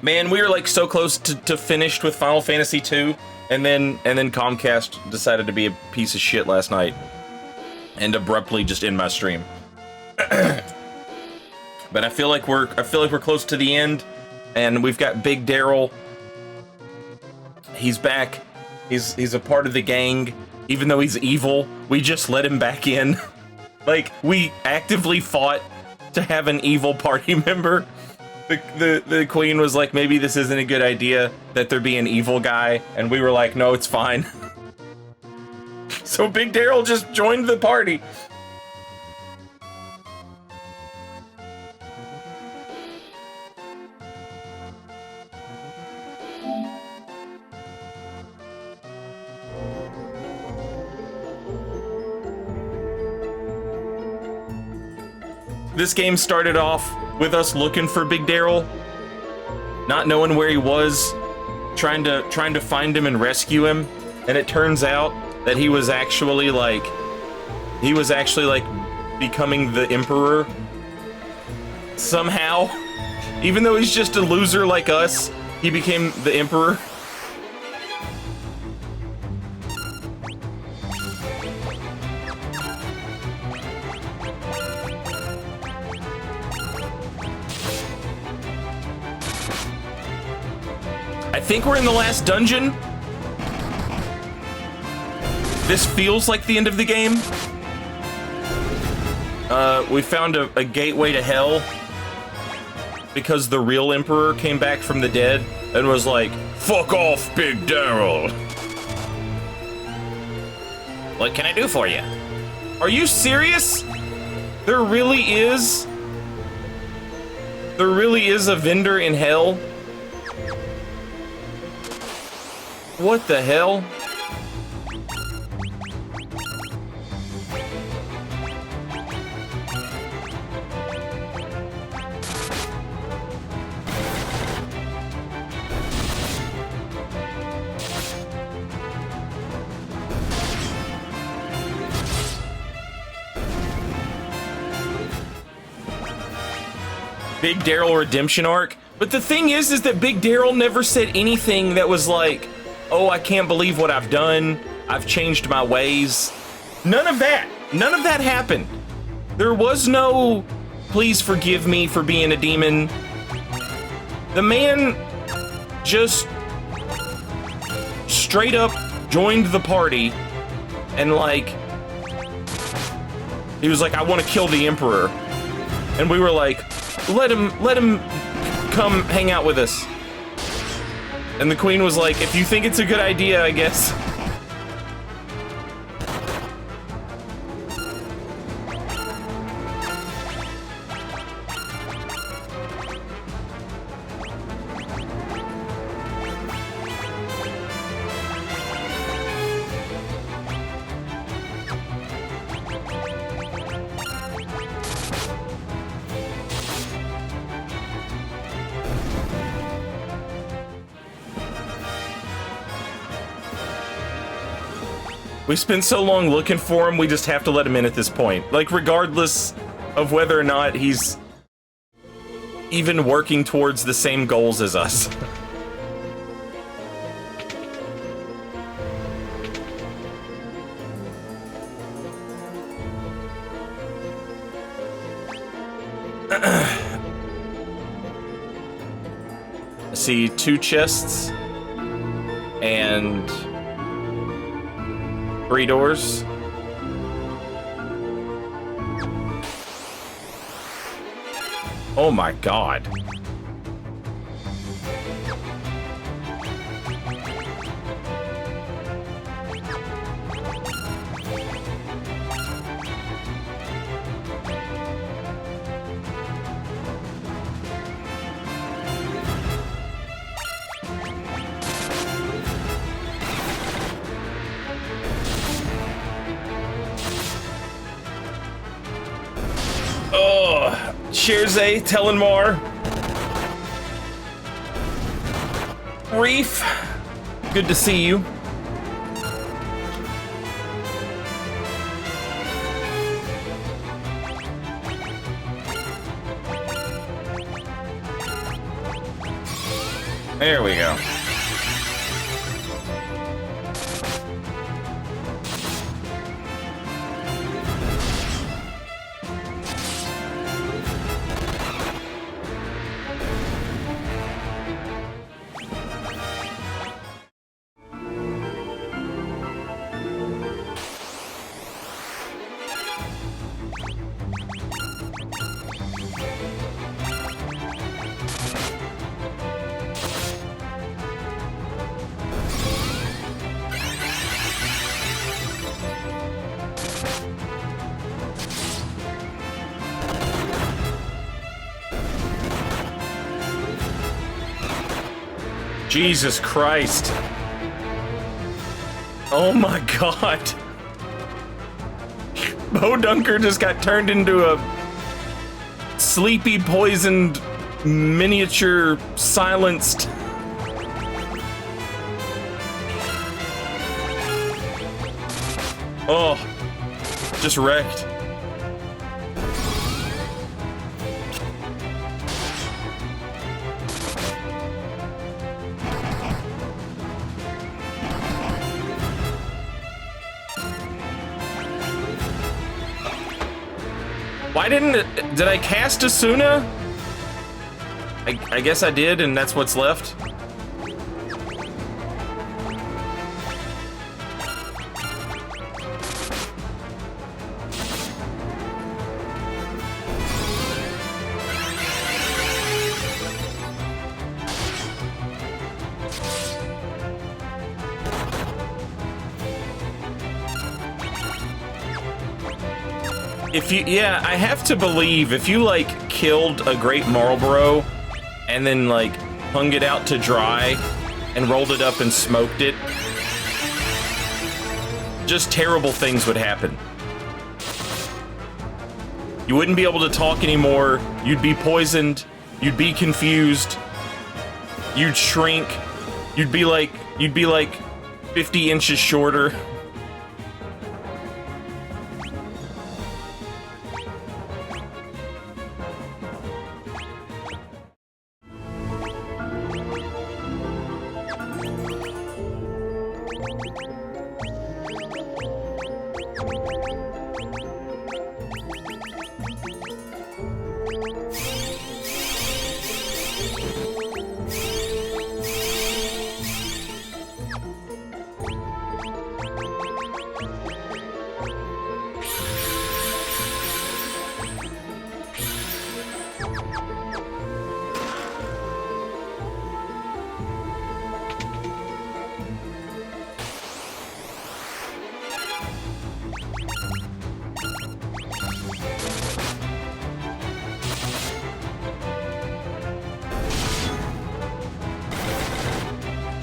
Man, we were like so close to finished with Final Fantasy II, and then Comcast decided to be a piece of shit last night, and abruptly just end my stream. But I feel like we're close to the end, and we've got Big Daryl. He's back. He's a part of the gang. Even though he's evil, we just let him back in. Like, we actively fought to have an evil party member. The queen was like, maybe this isn't a good idea that there be an evil guy, and we were like, no, it's fine. So Big Daryl just joined the party. This game started off with us looking for Big Daryl, not knowing where he was, trying to find him and rescue him, and it turns out that he was actually like becoming the Emperor somehow. Even though he's just a loser like us, he became the Emperor. I think we're in the last dungeon. This feels like the end of the game. We found a gateway to hell because the real Emperor came back from the dead and was like, "Fuck off, Big Daryl. What can I do for you?" Are you serious? There really is a vendor in hell? What the hell? Big Daryl redemption arc? But the thing is that Big Daryl never said anything that was like, oh, I can't believe what I've done. I've changed my ways. None of that. None of that happened. There was no, please forgive me for being a demon. The man just straight up joined the party and like, he was like, I want to kill the Emperor. And we were like, let him come hang out with us. And the queen was like, if you think it's a good idea, I guess. We spent so long looking for him, we just have to let him in at this point. Like, regardless of whether or not he's even working towards the same goals as us. I see 2 chests and 3 doors. Oh my god. Oh, Sherzay, Telenmar, Reef, good to see you. There we go. Jesus Christ. Oh my god. Bodunker just got turned into a sleepy, poisoned, miniature, silenced. Oh, just wrecked. Why didn't it, did I cast Asuna? I guess I did, and that's what's left. If you, yeah, I have to believe if you like killed a Great Marlboro and then like hung it out to dry and rolled it up and smoked it, just terrible things would happen. You wouldn't be able to talk anymore, you'd be poisoned, you'd be confused, you'd shrink, you'd be like 50 inches shorter.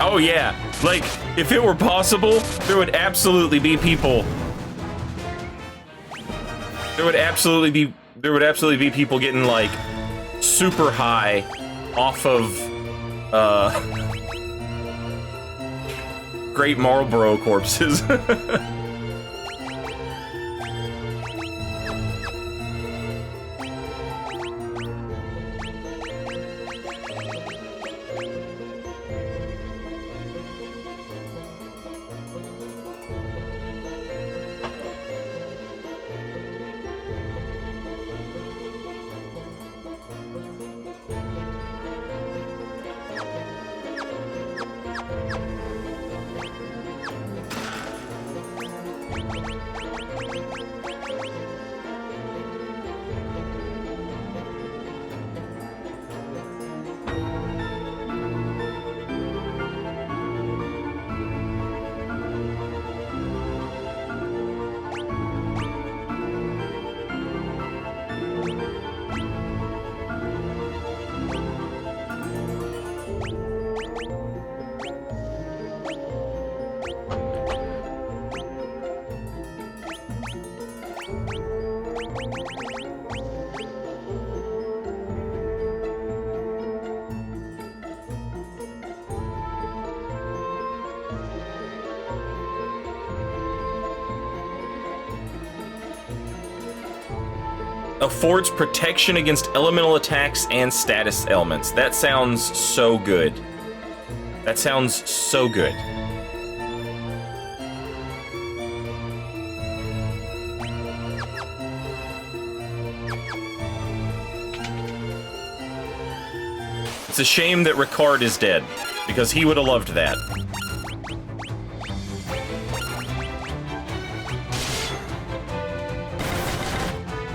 Oh yeah, like, if it were possible, there would absolutely be people. There would absolutely be people getting, like, super high off of, Great Marlboro corpses. Affords protection against elemental attacks and status elements. That sounds so good. That sounds so good. It's a shame that Ricard is dead, because he would have loved that.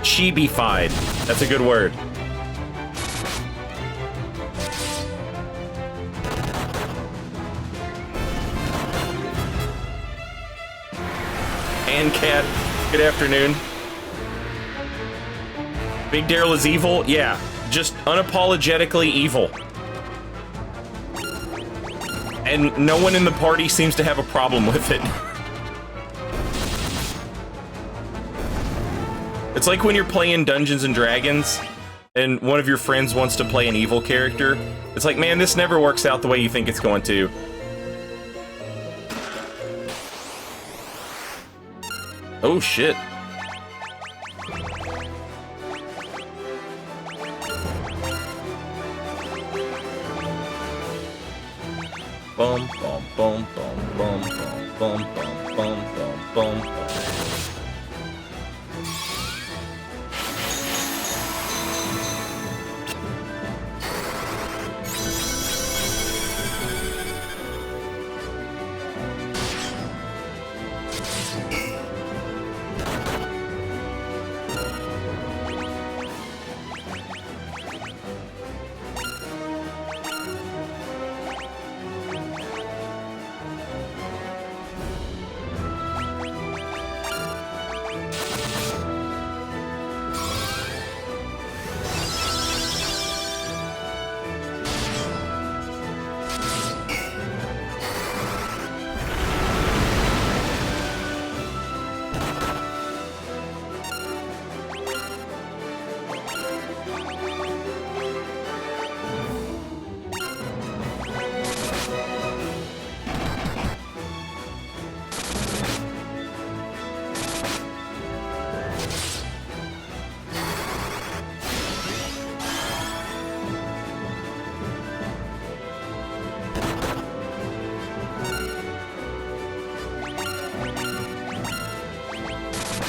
Chibi-fied. That's a good word. And Cat, good afternoon. Big Daryl is evil? Yeah, just unapologetically evil. And no one in the party seems to have a problem with it. It's like when you're playing Dungeons and Dragons and one of your friends wants to play an evil character. It's like, man, this never works out the way you think it's going to. Oh, shit. Bum, bum, bum, bum, bum, bum, bum, bum, bum, bum, bum.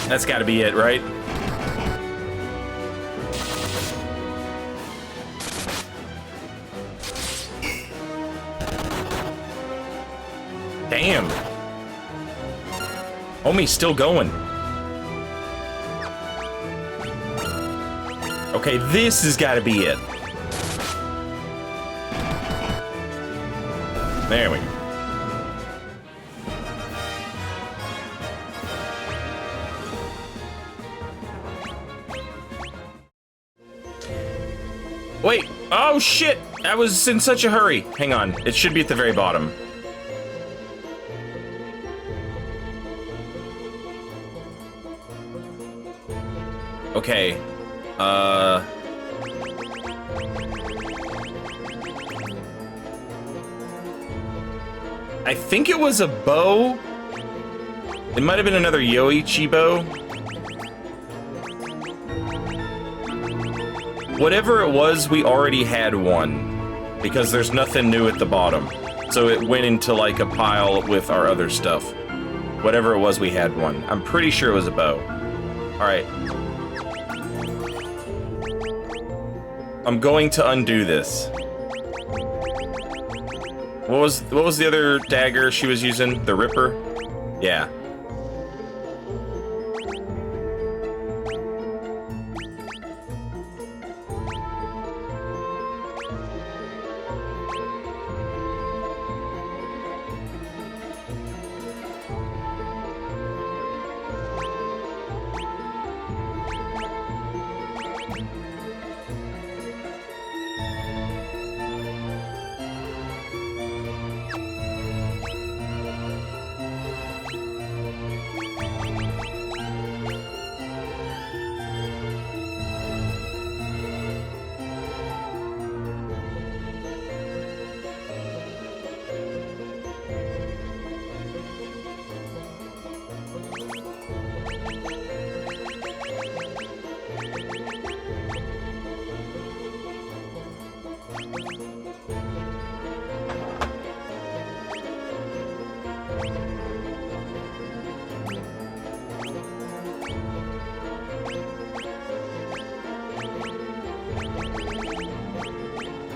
That's gotta be it, right? Damn. Homie's still going. Okay, this has gotta be it. There we go. Wait, oh shit! I was in such a hurry. Hang on, it should be at the very bottom. Okay, I think it was a bow. It might have been another Yoichi bow. Whatever it was, we already had one, because there's nothing new at the bottom. So it went into like a pile with our other stuff. Whatever it was, we had one. I'm pretty sure it was a bow. All right. I'm going to undo this. What was the other dagger she was using? The Ripper? Yeah.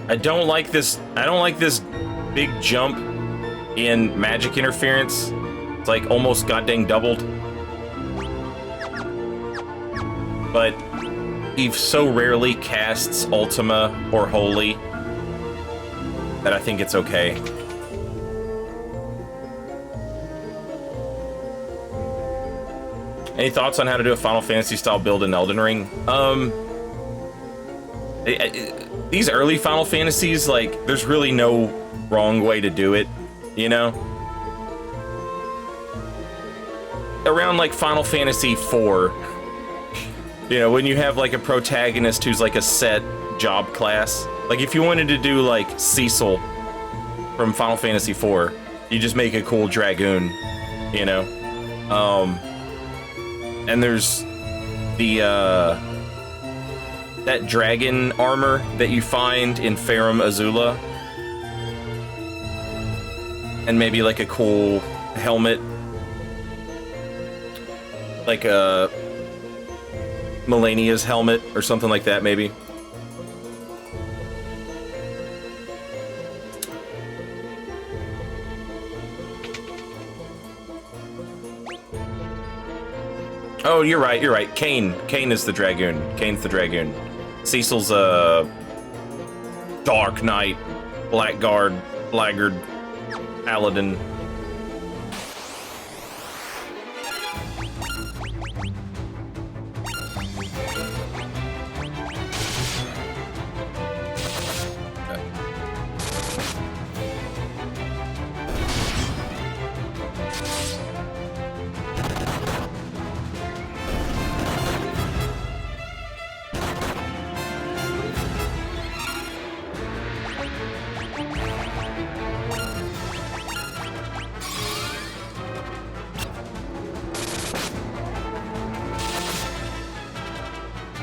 I don't like this big jump in magic interference. It's like almost goddamn doubled. But he so rarely casts Ultima or Holy that I think it's okay. Any thoughts on how to do a Final Fantasy style build in Elden Ring? These early Final Fantasies, like, there's really no wrong way to do it, you know? Around like Final Fantasy IV, you know, when you have like a protagonist who's like a set job class. Like if you wanted to do like Cecil from Final Fantasy IV, you just make a cool Dragoon, you know? And there's the, that dragon armor that you find in Farum Azula. And maybe like a cool helmet. Like a Melania's helmet or something like that, maybe. Oh, you're right, you're right. Kain is the Dragoon. Kain's the Dragoon. Cecil's a Dark Knight, Blackguard, Paladin.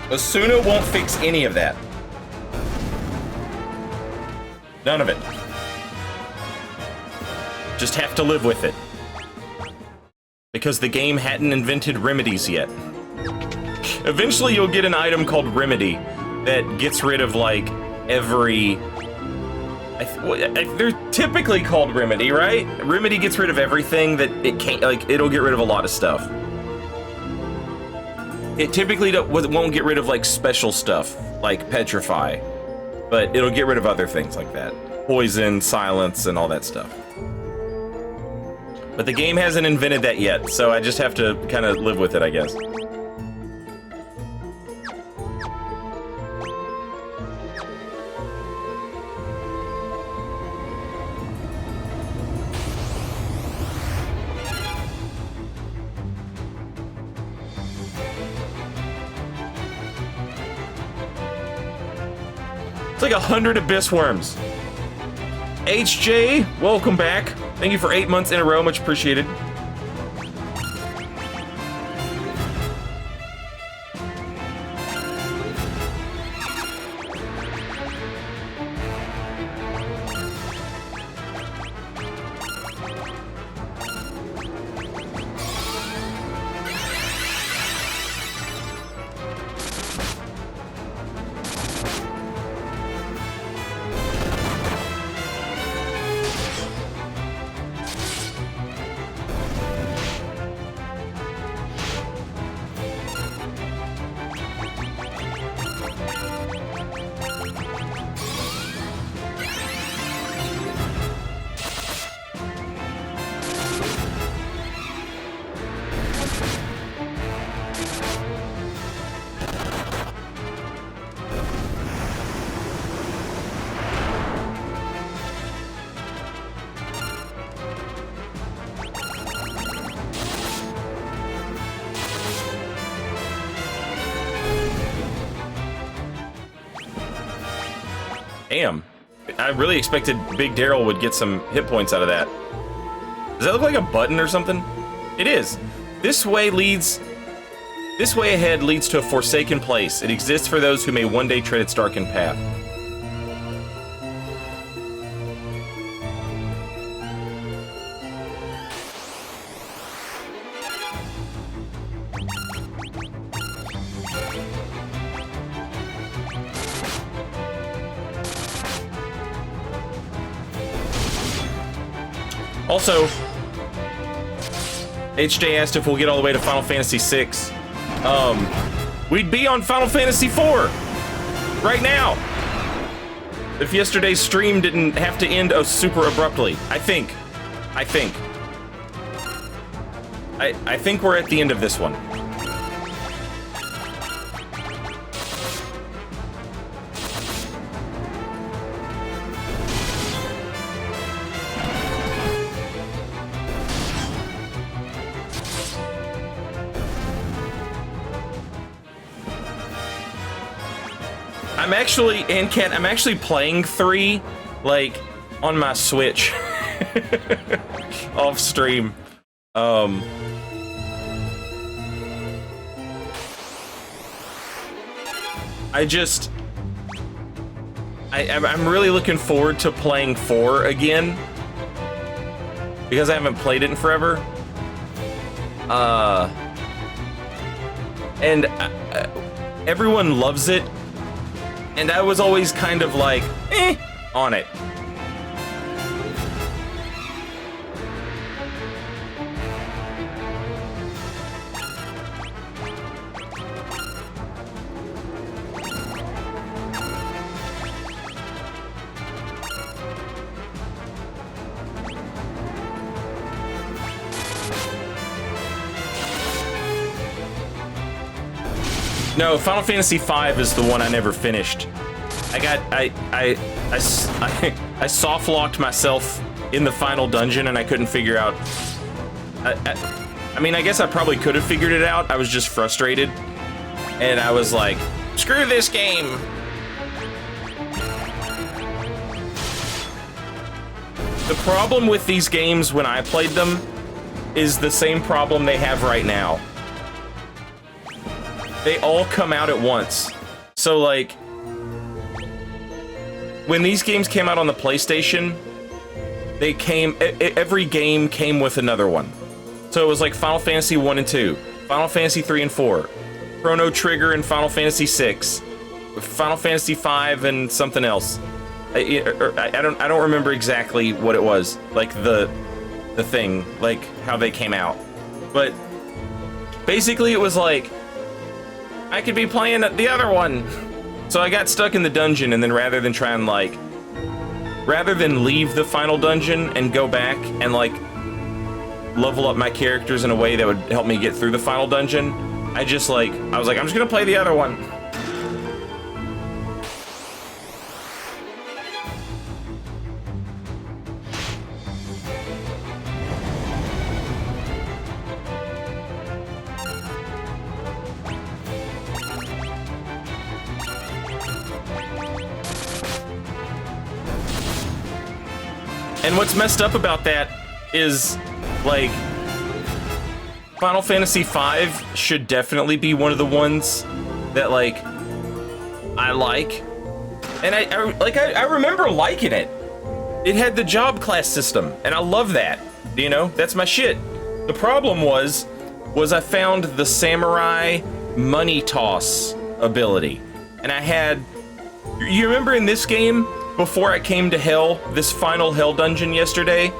Asuna won't fix any of that. None of it. Just have to live with it. Because the game hadn't invented remedies yet. Eventually you'll get an item called Remedy that gets rid of, like, every... they're typically called Remedy, right? Remedy gets rid of everything that it can't... Like, it'll get rid of a lot of stuff. It typically won't get rid of, like, special stuff, like Petrify. But it'll get rid of other things like that. Poison, silence, and all that stuff. But the game hasn't invented that yet, so I just have to kind of live with it, I guess. It's like 100 Abyss Worms. HJ, welcome back. Thank you for 8 months in a row, much appreciated. Damn. I really expected Big Daryl would get some hit points out of that. Does that look like a button or something? It is. This way ahead leads to a forsaken place. It exists for those who may one day tread its darkened path. Also, HJ asked if we'll get all the way to Final Fantasy VI. We'd be on Final Fantasy IV right now if yesterday's stream didn't have to end super abruptly. I think we're at the end of this one. I'm actually playing 3, like, on my Switch off stream. I'm really looking forward to playing 4 again because I haven't played it in forever. And everyone loves it. And I was always kind of like, on it. No, Final Fantasy V is the one I never finished. I soft locked myself in the final dungeon and I couldn't figure out. I mean, I guess I probably could have figured it out. I was just frustrated, and I was like, "Screw this game." The problem with these games when I played them is the same problem they have right now. They all come out at once. So, like, when these games came out on the PlayStation, every game came with another one. So it was like Final Fantasy 1 and 2, Final Fantasy 3 and 4, Chrono Trigger and Final Fantasy 6, Final Fantasy 5 and something else. I don't remember exactly what it was, like the thing, like how they came out. But basically it was like, I could be playing the other one. So I got stuck in the dungeon, and then rather than leave the final dungeon and go back and like level up my characters in a way that would help me get through the final dungeon, I was like, I'm just gonna play the other one. And what's messed up about that is, like, Final Fantasy V should definitely be one of the ones that, like, I like. And I remember liking it. It had the job class system, and I love that. You know, that's my shit. The problem was I found the samurai money toss ability. And I had, you remember in this game, before I came to Hell, this final Hell dungeon yesterday,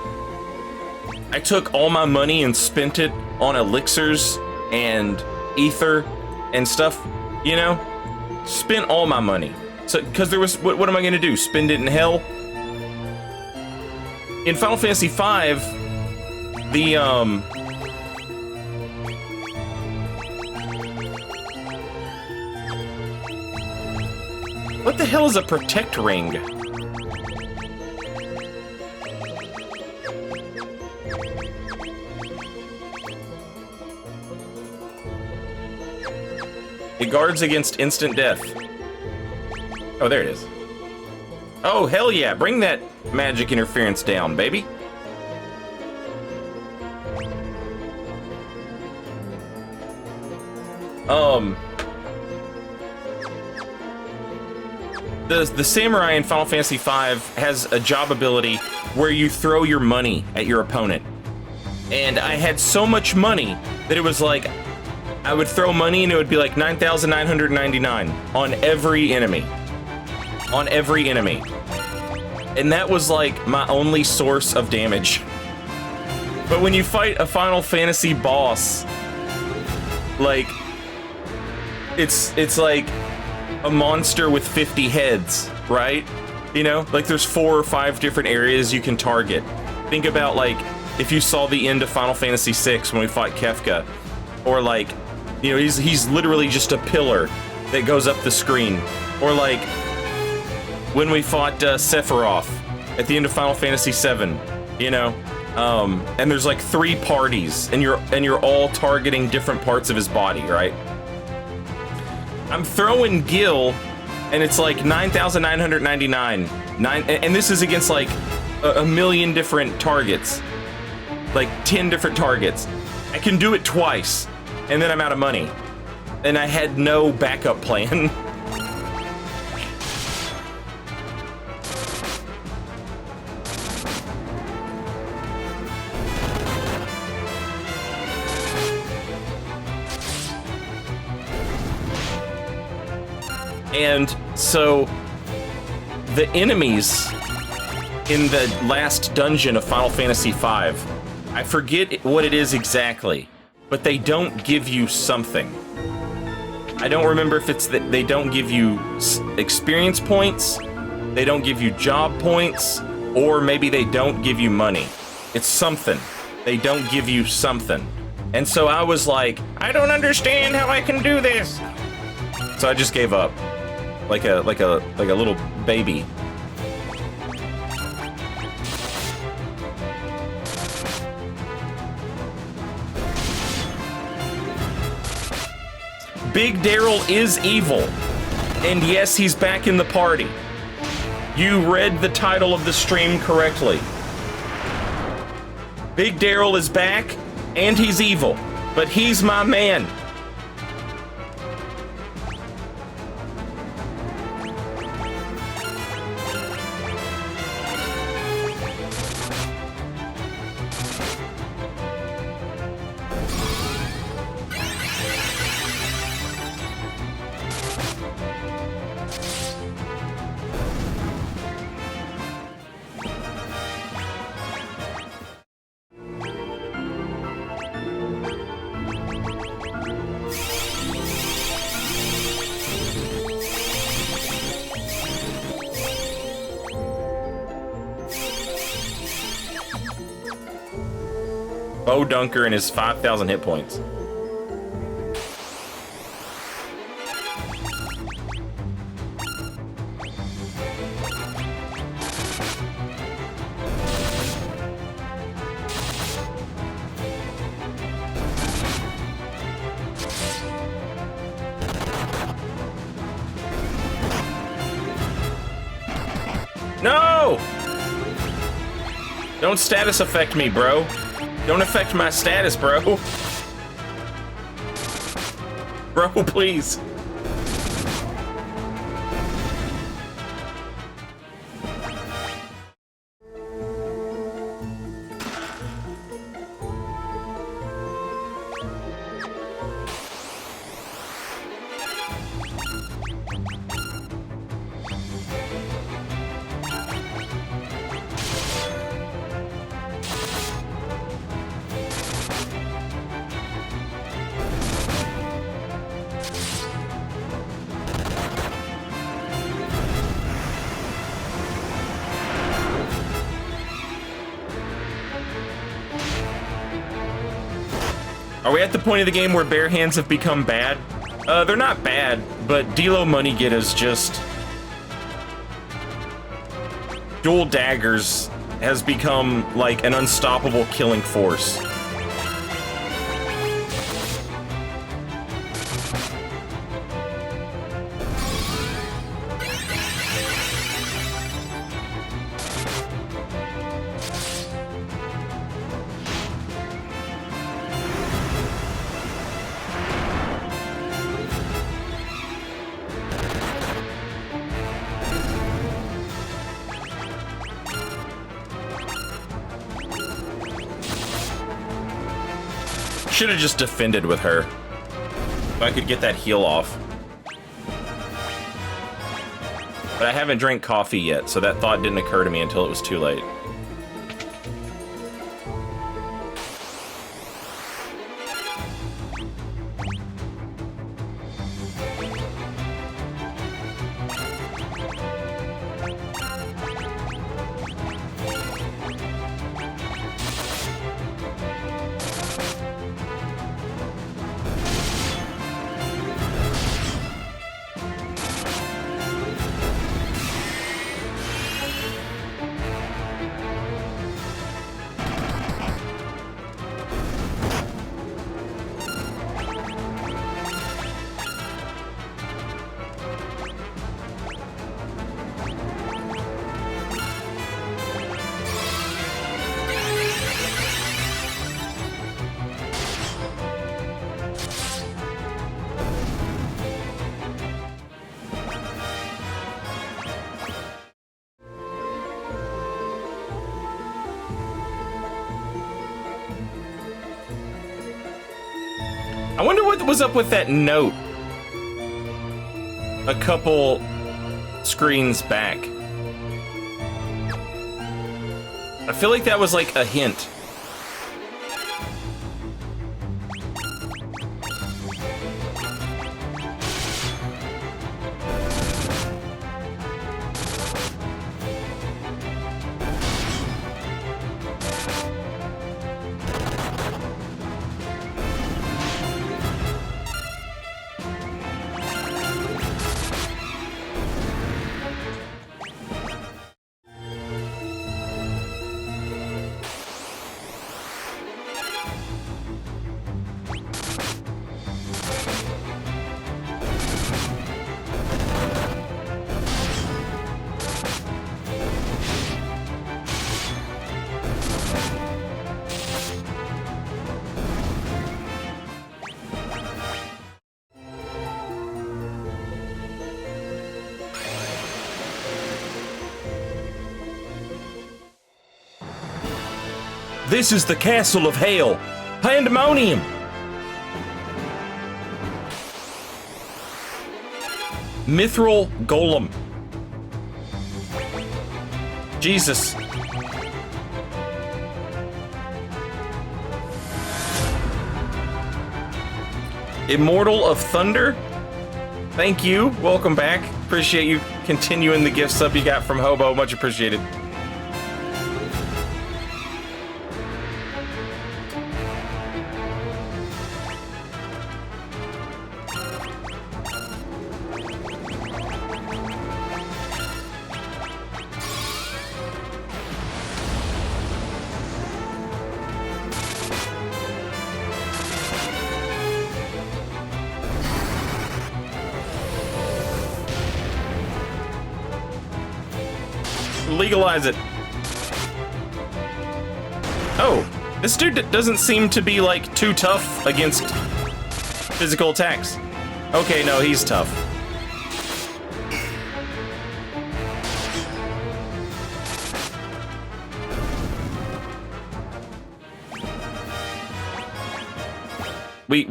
I took all my money and spent it on elixirs and ether and stuff, you know? Spent all my money. So, because there was, what am I gonna do? Spend it in Hell? In Final Fantasy V, what the hell is a protect ring? It guards against instant death. Oh, there it is. Oh, hell yeah. Bring that magic interference down, baby. The samurai in Final Fantasy V has a job ability where you throw your money at your opponent. And I had so much money that it was like, I would throw money and it would be like 9,999 on every enemy. On every enemy. And that was like my only source of damage. But when you fight a Final Fantasy boss, like, it's like a monster with 50 heads, right? You know, like there's 4 or 5 different areas you can target. Think about, like, if you saw the end of Final Fantasy VI when we fought Kefka, or like, you know, he's literally just a pillar that goes up the screen, or like when we fought Sephiroth at the end of Final Fantasy VII, you know, and there's like 3 parties, and you're all targeting different parts of his body, right? I'm throwing Gil, and it's like 9,999, and this is against like a million different targets, like 10 different targets. I can do it twice, and then I'm out of money, and I had no backup plan. And so the enemies in the last dungeon of Final Fantasy V, I forget what it is exactly, but they don't give you something. I don't remember if it's that they don't give you experience points, they don't give you job points, or maybe they don't give you money. It's something. They don't give you something. And so I was like, I don't understand how I can do this. So I just gave up. Like a little baby. Big Daryl is evil. And yes, he's back in the party. You read the title of the stream correctly. Big Daryl is back, and he's evil. But he's my man. Bo Dunker and his 5,000 hit points. No! Don't status affect me, bro. Don't affect my status, bro. Bro, please. Are we at the point of the game where bare hands have become bad? They're not bad, but Dilo Moneyget is just... Dual daggers has become, like, an unstoppable killing force. Should have just defended with her. If I could get that heal off. But I haven't drank coffee yet, so that thought didn't occur to me until it was too late. wonder what was up with that note. A couple screens back. I feel like that was like a hint. This is the castle of Hell. Pandemonium! Mithril Golem. Jesus. Immortal of Thunder? Thank you. Welcome back. Appreciate you continuing the gift sub you got from Hobo. Much appreciated. Legalize it. Oh, this dude doesn't seem to be like too tough against physical attacks. Okay, no, he's tough. We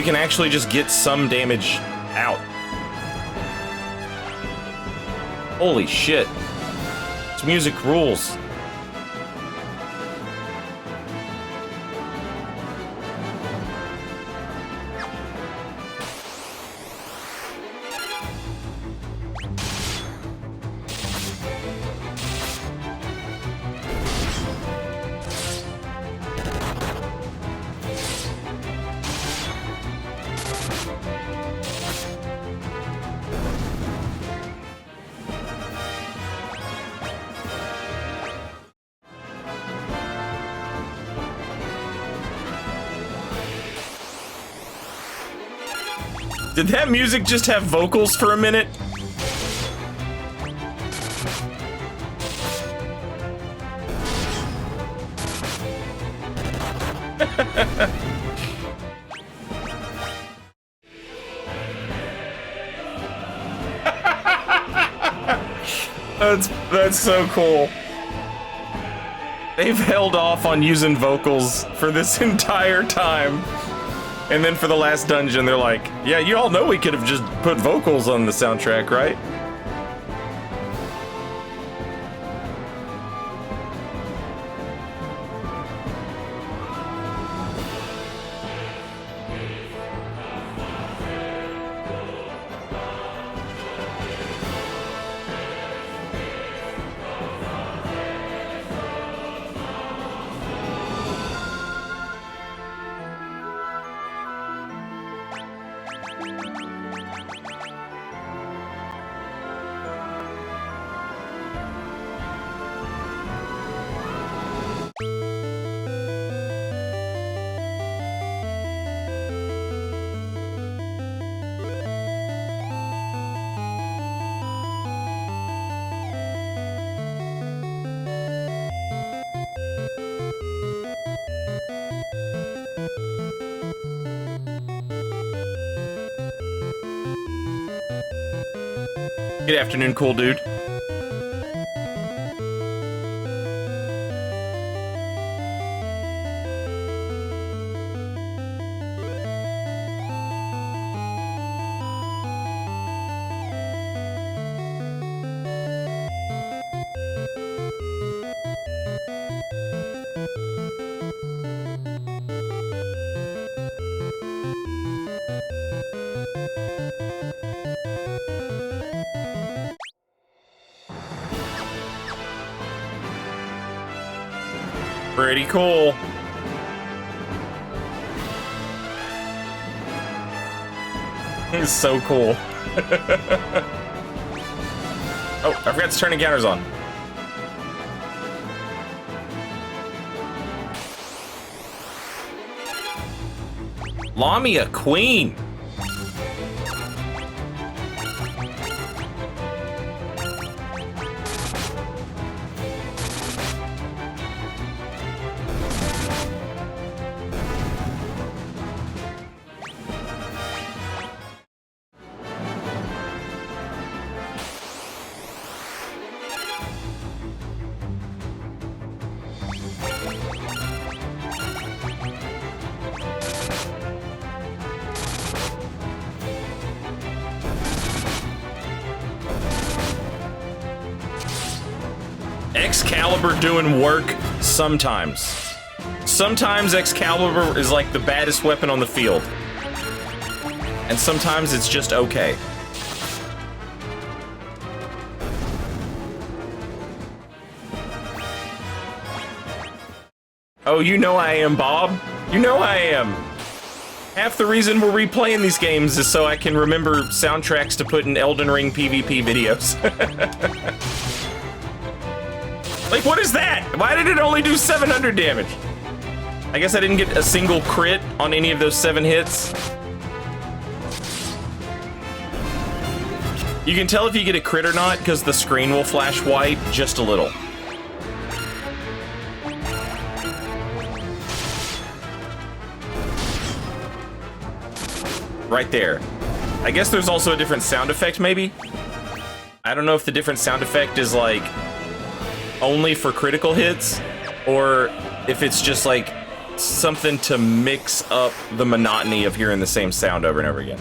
can actually just get some damage out. Holy shit. This music rules. Did that music just have vocals for a minute? That's so cool. They've held off on using vocals for this entire time. And then for the last dungeon, they're like, yeah, you all know we could have just put vocals on the soundtrack, right? Good afternoon, cool dude. Pretty cool. It's so cool. Oh, I forgot to turn encounters on. Lamia Queen. Excalibur doing work sometimes. Sometimes Excalibur is like the baddest weapon on the field. And sometimes it's just okay. Oh, you know I am, Bob. You know I am. Half the reason we're replaying these games is so I can remember soundtracks to put in Elden Ring PvP videos. Like, what is that? Why did it only do 700 damage? I guess I didn't get a single crit on any of those 7 hits. You can tell if you get a crit or not because the screen will flash white just a little. Right there. I guess there's also a different sound effect, maybe? I don't know if the different sound effect is like only for critical hits, or if it's just like something to mix up the monotony of hearing the same sound over and over again.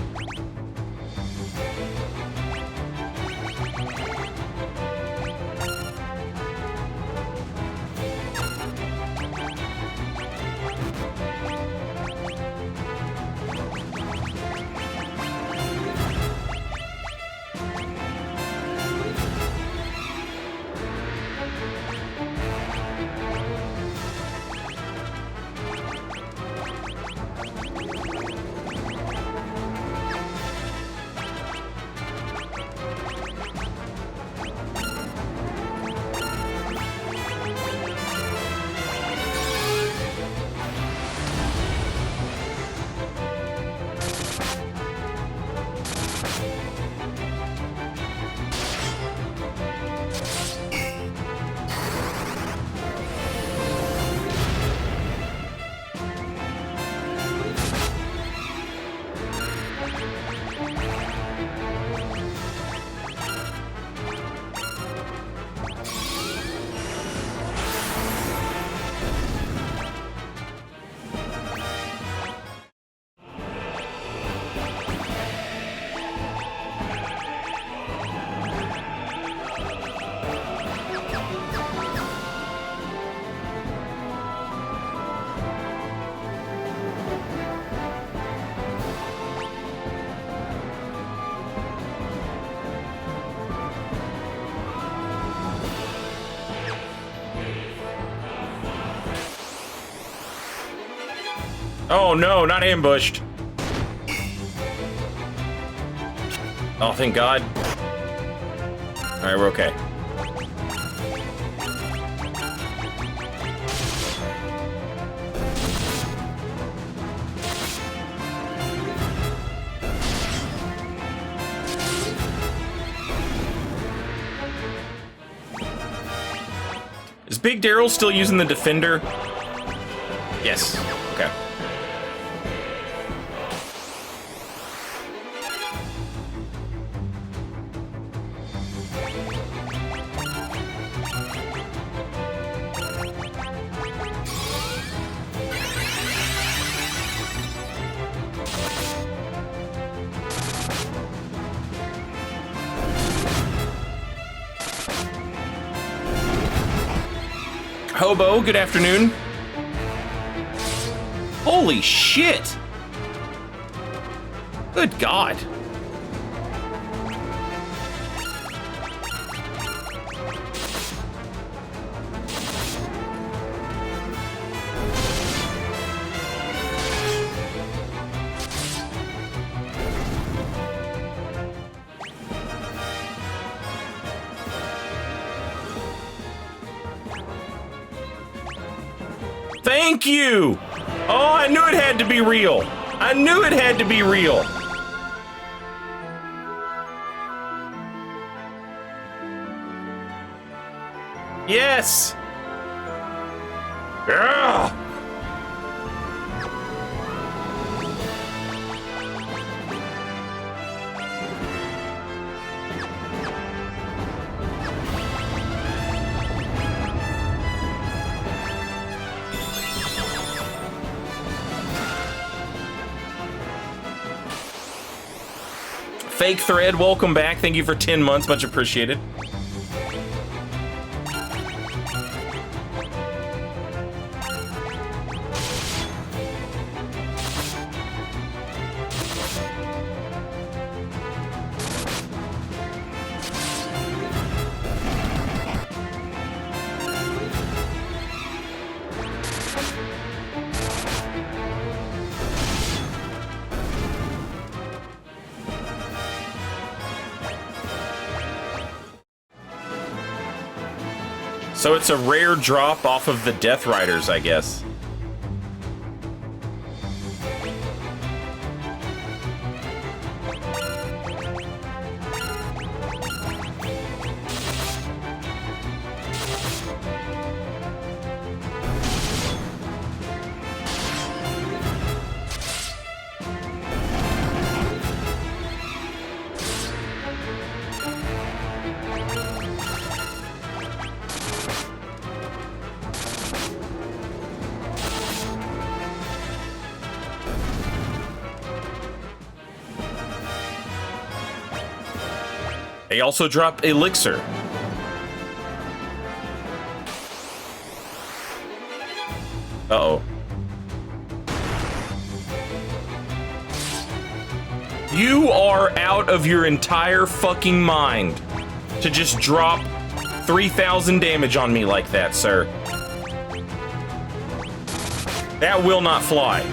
Oh no, not ambushed. Oh, thank God. Alright, we're okay. Is Big Daryl still using the Defender? Yes. Okay. Hobo, good afternoon. Holy shit! Good God. Thank you! Oh, I knew it had to be real. I knew it had to be real. Yes! Ugh. Fake Thread, welcome back. Thank you for 10 months, much appreciated. So it's a rare drop off of the Death Riders, I guess. They also drop Elixir. Uh-oh. You are out of your entire fucking mind to just drop 3,000 damage on me like that, sir. That will not fly.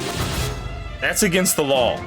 That's against the law.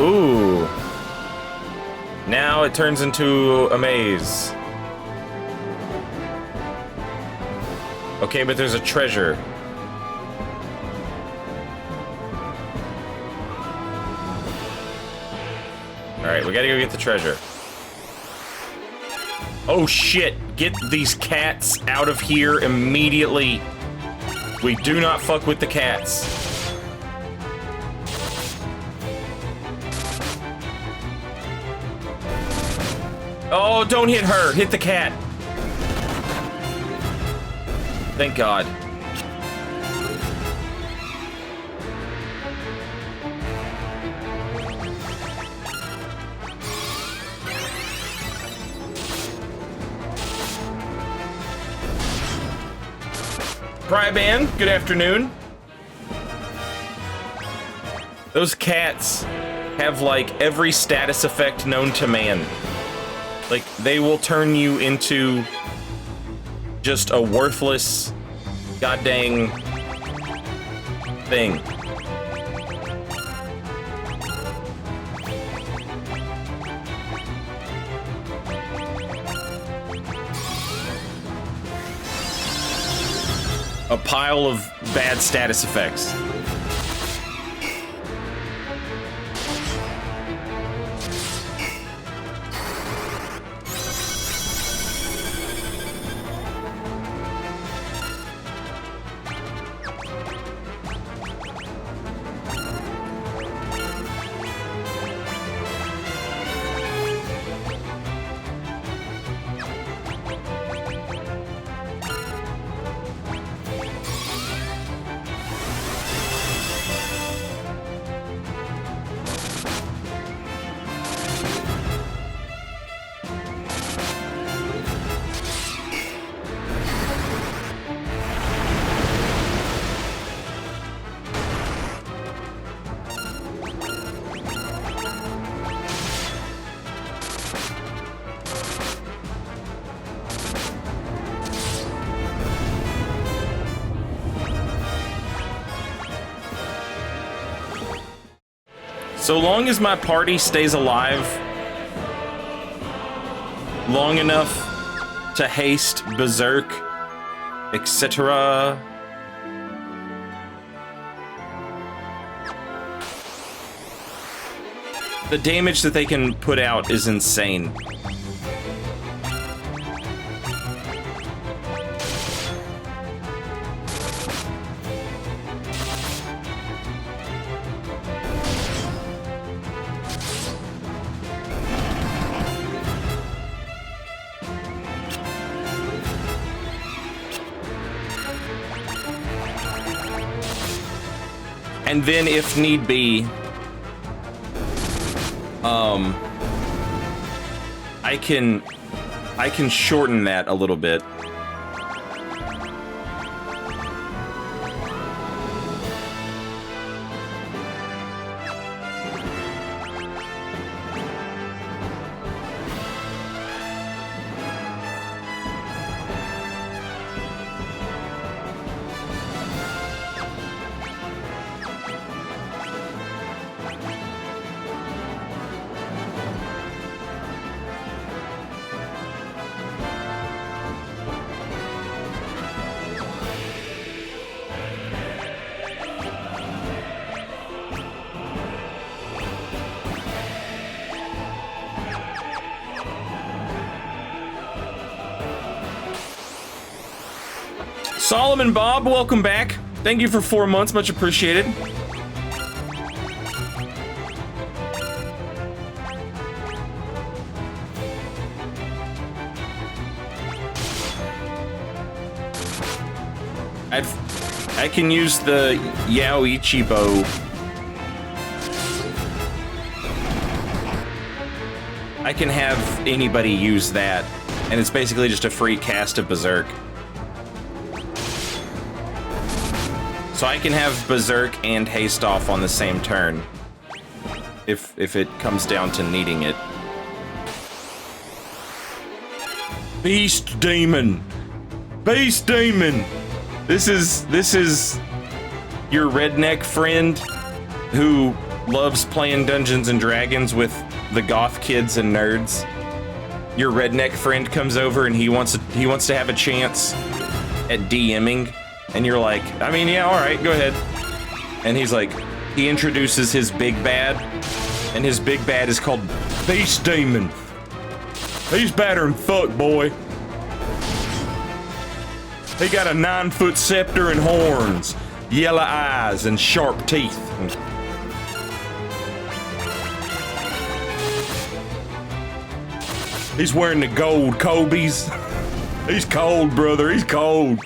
Ooh. Now it turns into a maze. Okay, but there's a treasure. Alright, we gotta go get the treasure. Oh shit, get these cats out of here immediately. We do not fuck with the cats. Oh, don't hit her. Hit the cat. Thank God. Pryban, good afternoon. Those cats have like every status effect known to man. Like, they will turn you into just a worthless goddamn thing. A pile of bad status effects. So long as my party stays alive long enough to haste, berserk, etc. The damage that they can put out is insane. And then, if need be, I can shorten that a little bit. Solomon Bob, welcome back. Thank you for 4 months, much appreciated. I can use the Yaoichi bow. I can have anybody use that, and it's basically just a free cast of Berserk. So I can have Berserk and Haste Off on the same turn, if it comes down to needing it. Beast Demon! Beast Demon! This is your redneck friend who loves playing Dungeons and Dragons with the goth kids and nerds. Your redneck friend comes over and he wants to have a chance at DMing. And you're like, I mean, yeah, all right, go ahead. And he's like, he introduces his big bad, and his big bad is called Beast Demon. He's badder than fuck, boy. He got a 9-foot scepter and horns, yellow eyes, and sharp teeth. He's wearing the gold Kobe's. He's cold, brother, he's cold.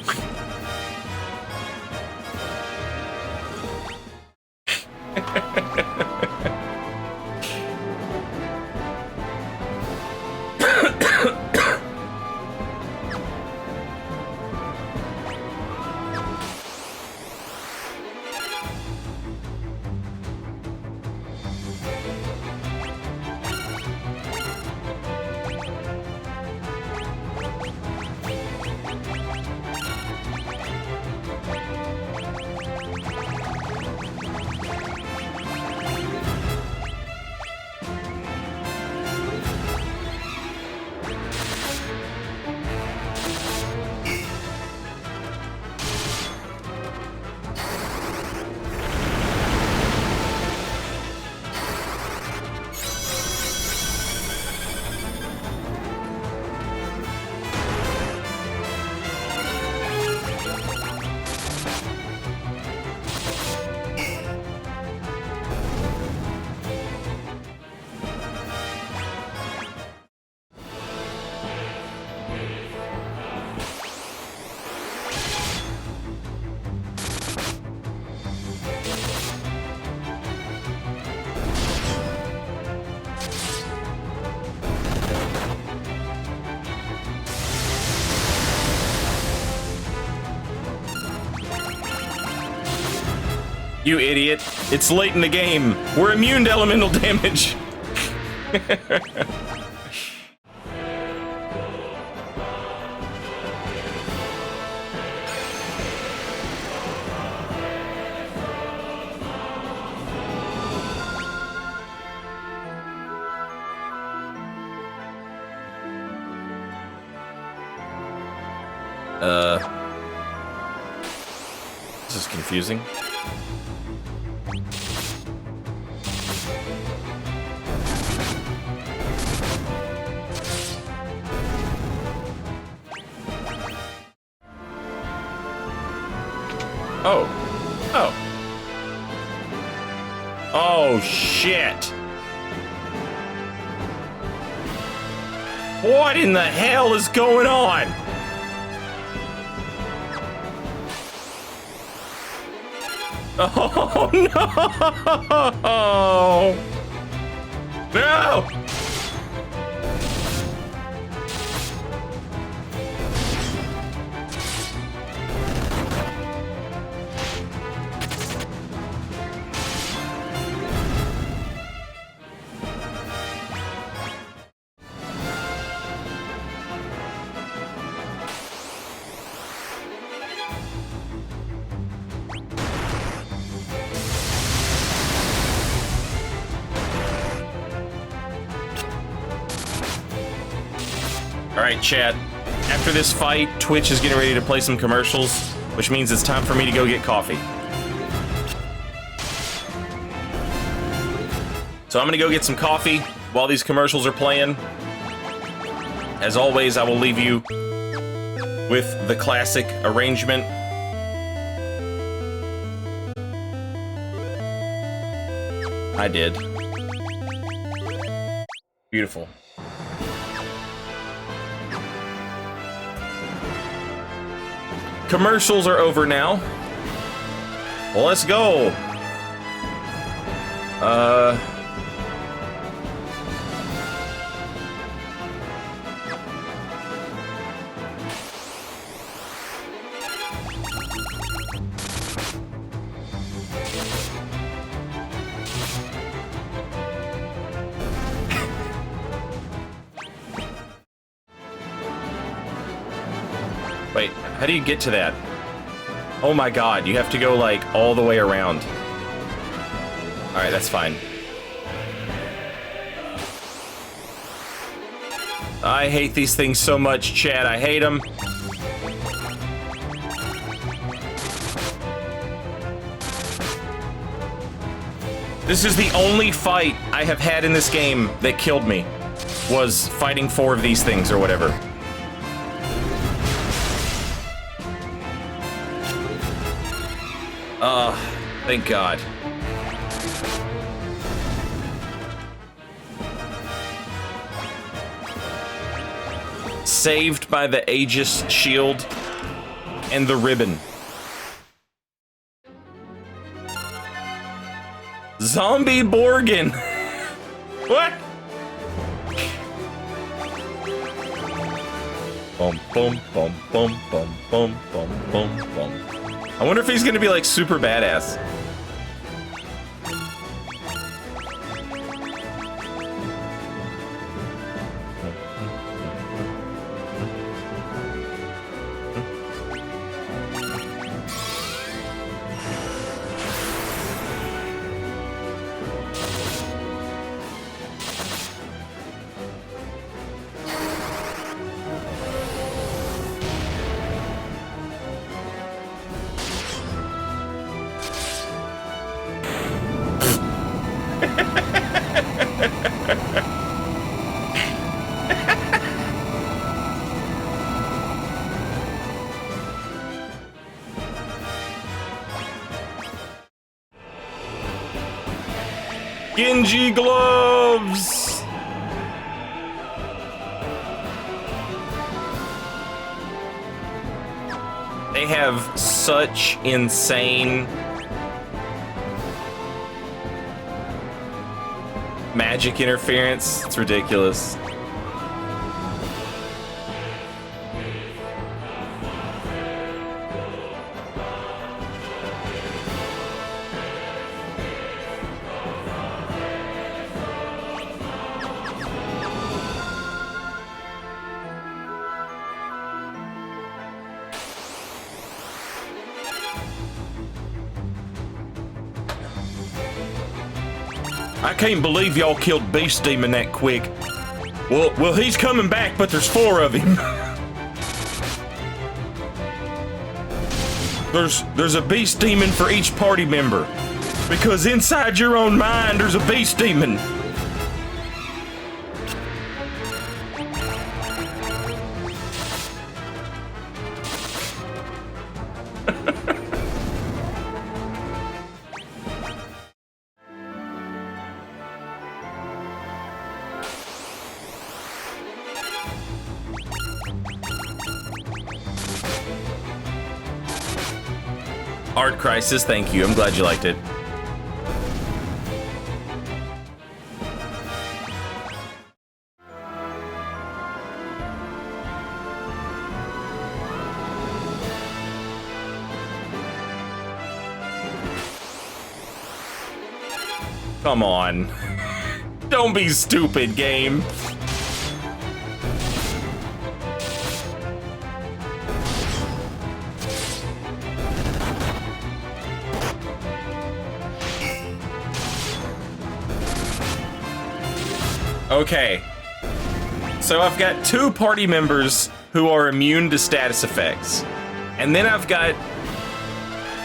You idiot. It's late in the game. We're immune to elemental damage. This is confusing. Oh. Oh. Oh, shit. What in the hell is going on? Oh, no! No! Alright, chat. After this fight, Twitch is getting ready to play some commercials, which means it's time for me to go get coffee. So I'm gonna go get some coffee while these commercials are playing. As always, I will leave you with the classic arrangement. I did. Beautiful. Commercials are over now. Well, let's go. Wait, how do you get to that? Oh my god, you have to go, like, all the way around. Alright, that's fine. I hate these things so much, chat. I hate them. This is the only fight I have had in this game that killed me. Was fighting 4 of these things or whatever. Thank God. Saved by the Aegis shield and the ribbon. Zombie Borgin. What? Bum bum bum bum bum bum bum bum bum. I wonder if he's gonna be like super badass. Genji gloves! They have such insane magic interference. It's ridiculous. I can't believe y'all killed Beast Demon that quick. Well, he's coming back, but there's 4 of him. There's a Beast Demon for each party member. Because inside your own mind, there's a Beast Demon. Art Crisis, thank you. I'm glad you liked it. Come on. Don't be stupid, game. Okay. So I've got 2 party members who are immune to status effects. And then I've got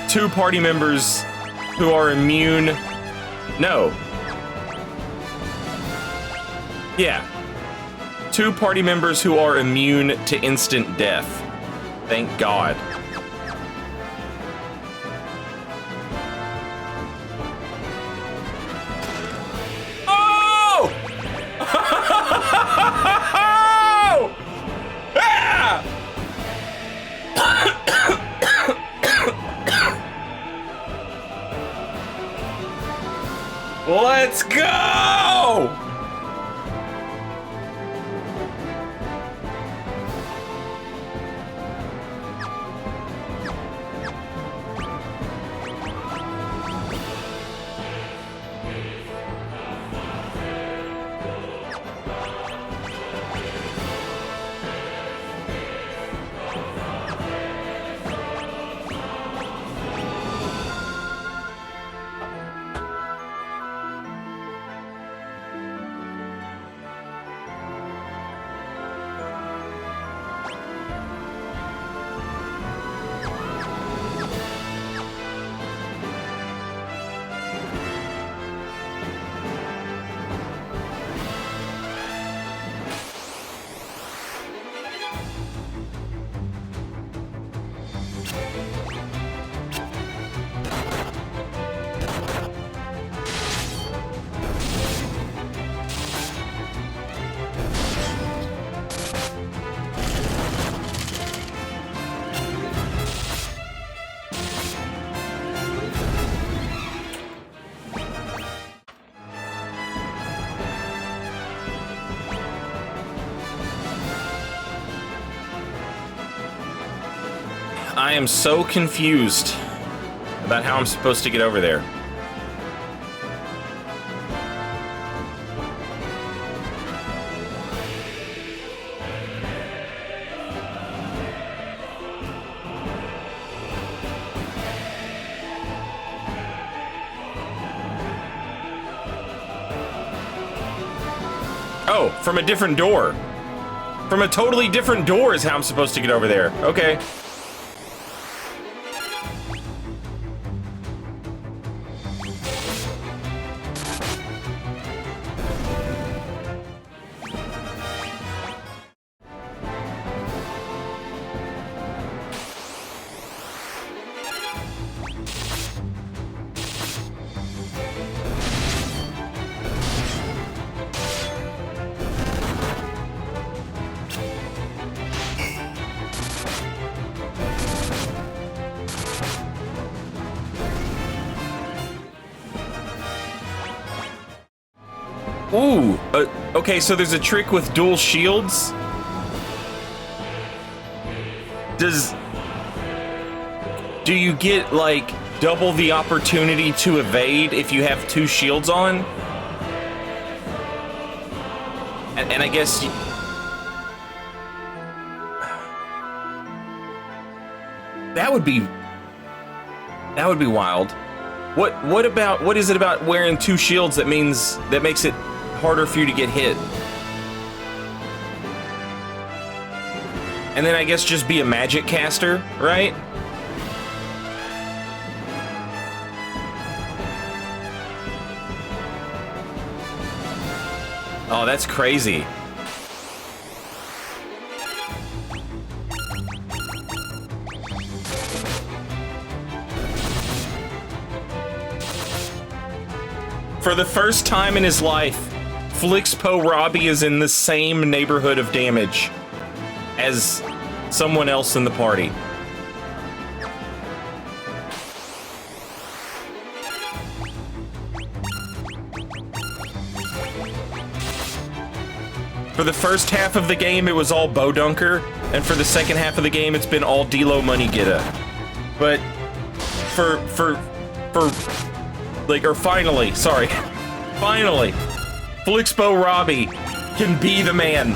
2 party members who are immune... No. Yeah. 2 party members who are immune to instant death. Thank God. Oh! Ah! Let's go! I am so confused about how I'm supposed to get over there. Oh, from a different door. From a totally different door is how I'm supposed to get over there. Okay. Ooh, okay, so there's a trick with dual shields. Do you get, like, double the opportunity to evade if you have 2 shields on? And I guess... That would be wild. What is it about wearing 2 shields that makes it harder for you to get hit? And then I guess just be a magic caster, right? Oh, that's crazy. For the first time in his life, Flixpo Robbie is in the same neighborhood of damage as someone else in the party. For the first half of the game, it was all Bowdunker, and for the second half of the game, it's been all D-Lo Money Getter. But finally, Flixpo Robbie can be the man.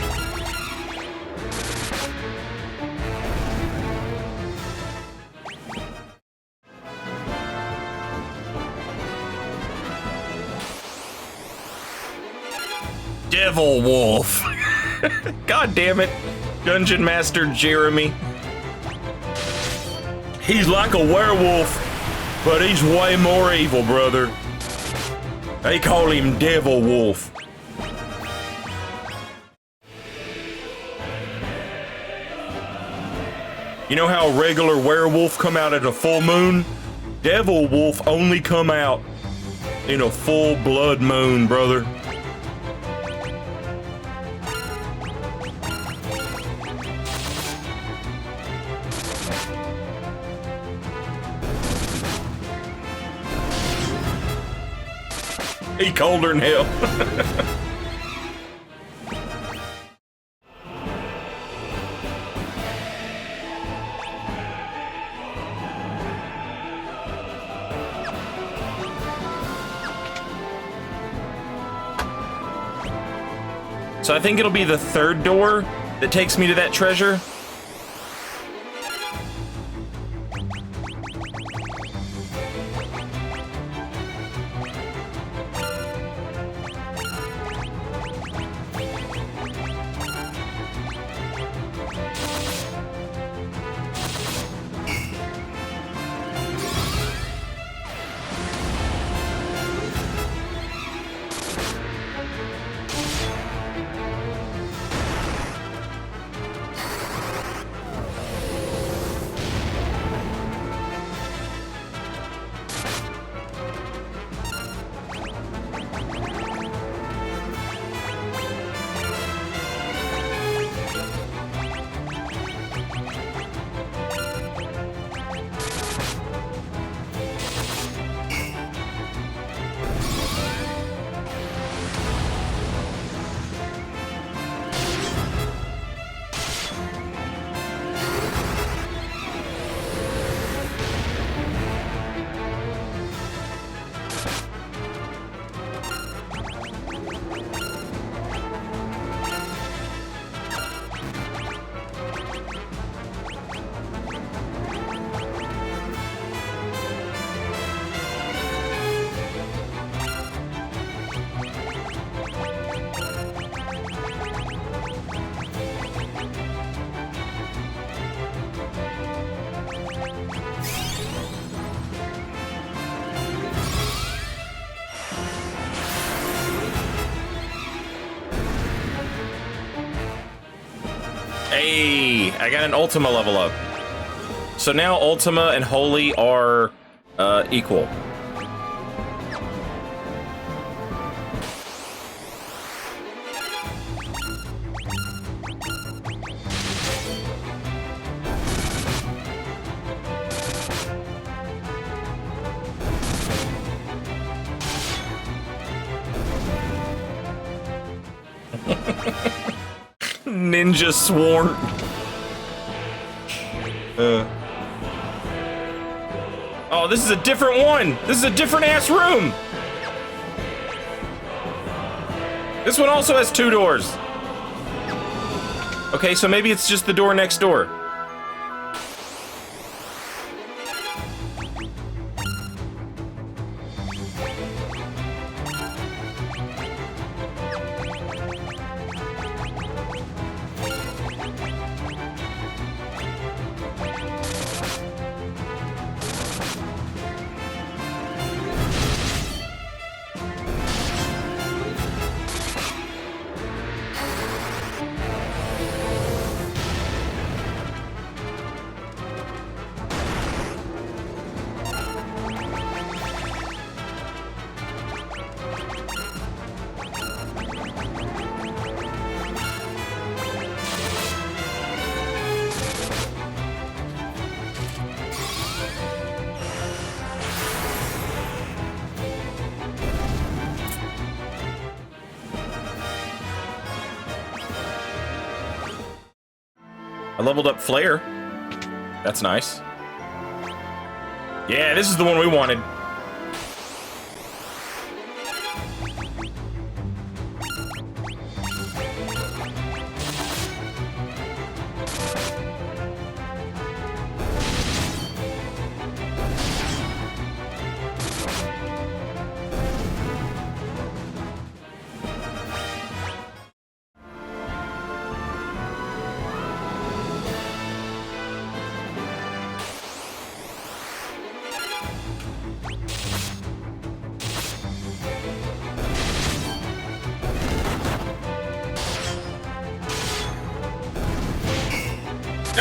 Devil Wolf. God damn it, Dungeon Master Jeremy. He's like a werewolf, but he's way more evil, brother. They call him Devil Wolf. You know how a regular werewolf come out at a full moon? Devil Wolf only come out in a full blood moon, brother. He colder than hell. So I think it'll be the 3rd door that takes me to that treasure. Hey, I got an Ultima level up. So now Ultima and Holy are equal. Ninja Swarm. Oh, this is a different one. This is a different ass room. This one also has 2 doors. Okay, so maybe it's just the door next door. I leveled up Flare. That's nice. Yeah, this is the one we wanted.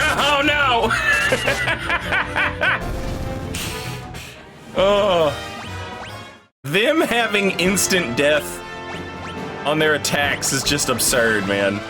Oh no! Oh. Them having instant death on their attacks is just absurd, man.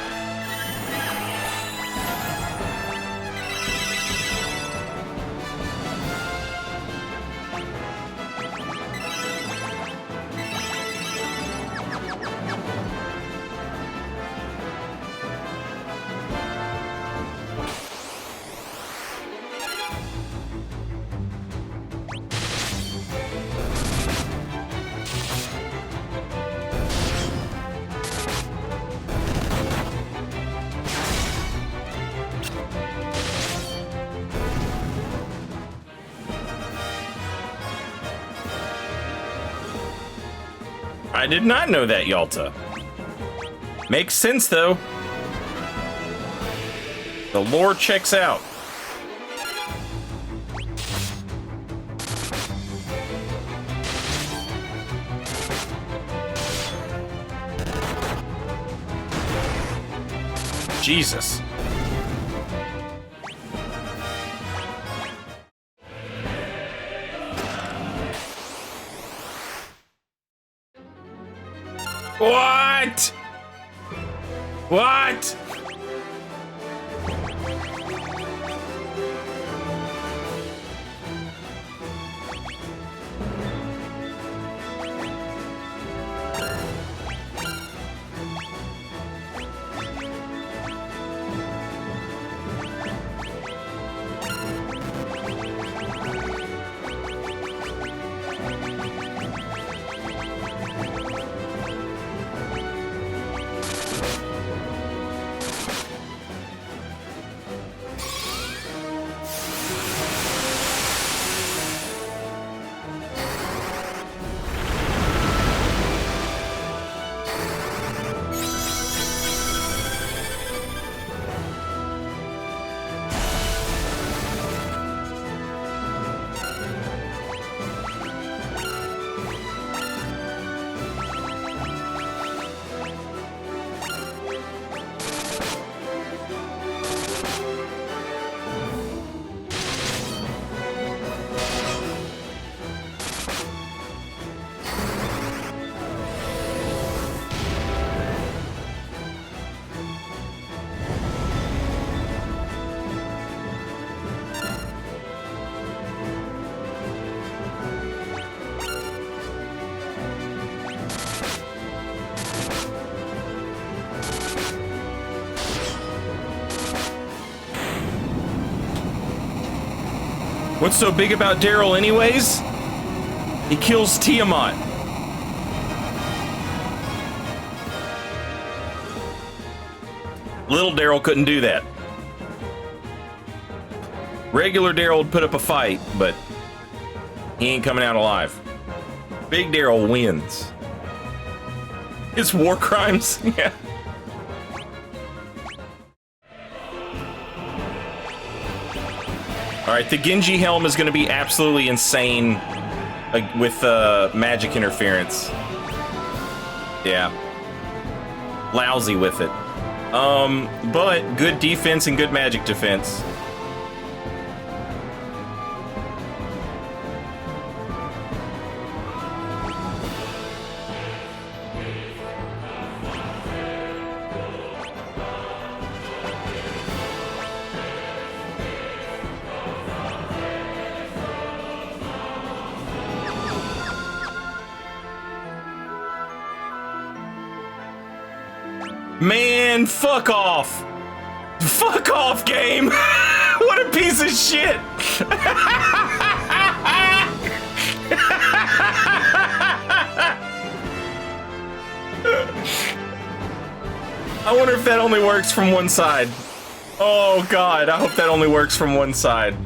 I did not know that, Yalta. Makes sense, though. The lore checks out. Jesus. What? What? What's so big about Daryl anyways? He kills Tiamat. Little Daryl couldn't do that. Regular Daryl would put up a fight, but he ain't coming out alive. Big Daryl wins. It's war crimes? Yeah. Alright, the Genji helm is going to be absolutely insane with magic interference. Yeah. Lousy with it. But good defense and good magic defense. Man, fuck off! Fuck off, game! What a piece of shit! I wonder if that only works from one side. Oh god, I hope that only works from one side.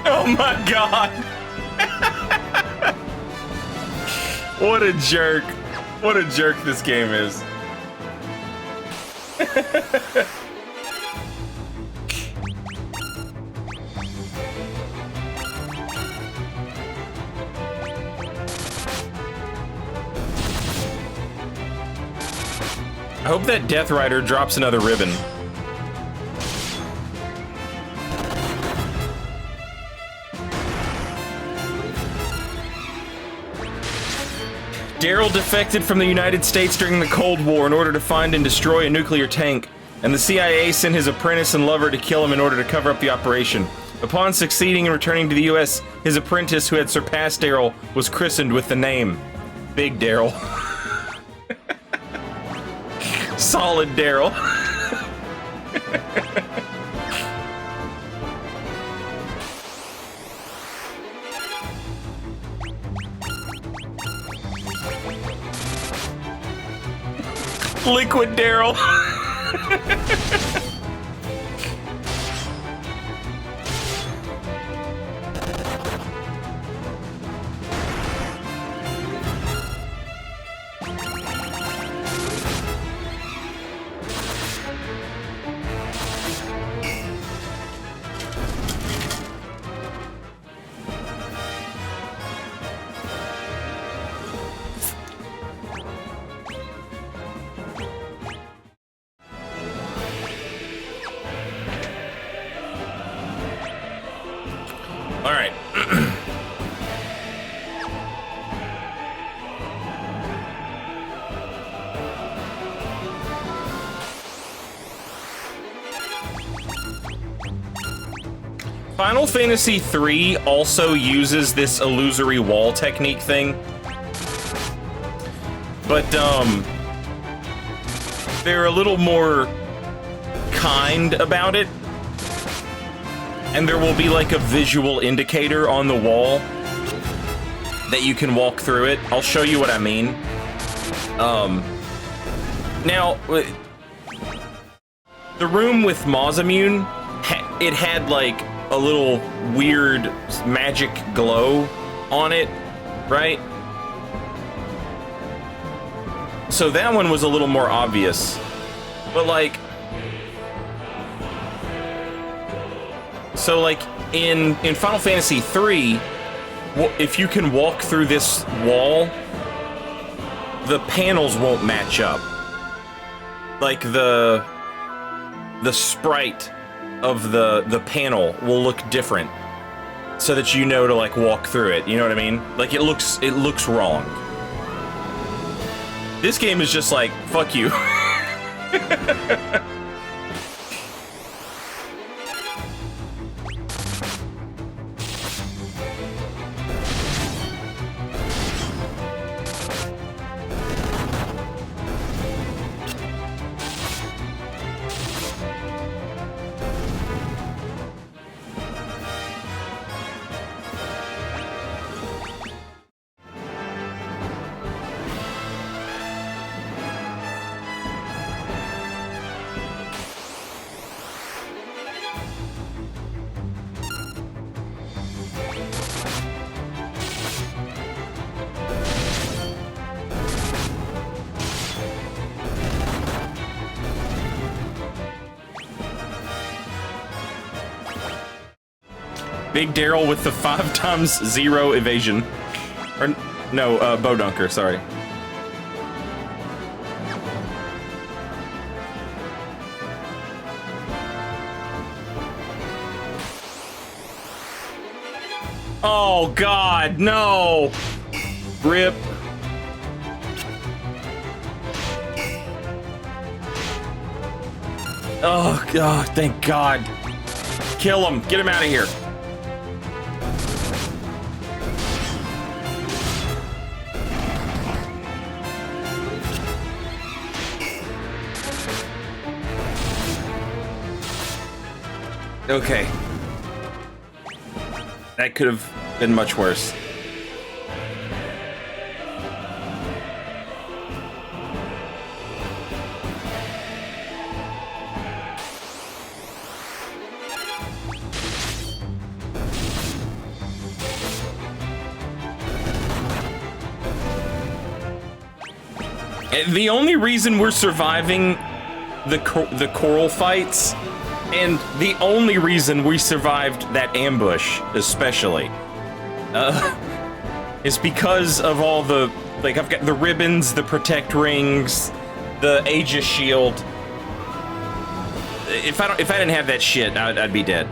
Oh my god! What a jerk. What a jerk this game is. I hope that Death Rider drops another ribbon. Daryl defected from the United States during the Cold War in order to find and destroy a nuclear tank, and the CIA sent his apprentice and lover to kill him in order to cover up the operation. Upon succeeding in returning to the US, his apprentice, who had surpassed Daryl, was christened with the name Big Daryl. Solid Daryl. Liquid Daryl. All right. Final Fantasy III also uses this illusory wall technique thing. But, they're a little more kind about it. And there will be like a visual indicator on the wall that you can walk through it. I'll show you what I mean. Now, the room with Masamune, it had like a little weird magic glow on it, right? So that one was a little more obvious. But like, so like in Final Fantasy III, if you can walk through this wall, the panels won't match up. Like the sprite of the panel will look different, so that you know to like walk through it. You know what I mean? Like it looks wrong. This game is just like, fuck you. Big Daryl with the 5x0 evasion. Or, no, Bow Dunker, sorry. Oh, God, no. Rip. Oh, God, thank God. Kill him. Get him out of here. Okay. That could have been much worse. The only reason we're surviving the coral fights, and the only reason we survived that ambush, especially, is because of all the, like, I've got the ribbons, the protect rings, the Aegis shield. If I didn't have that shit, I'd be dead.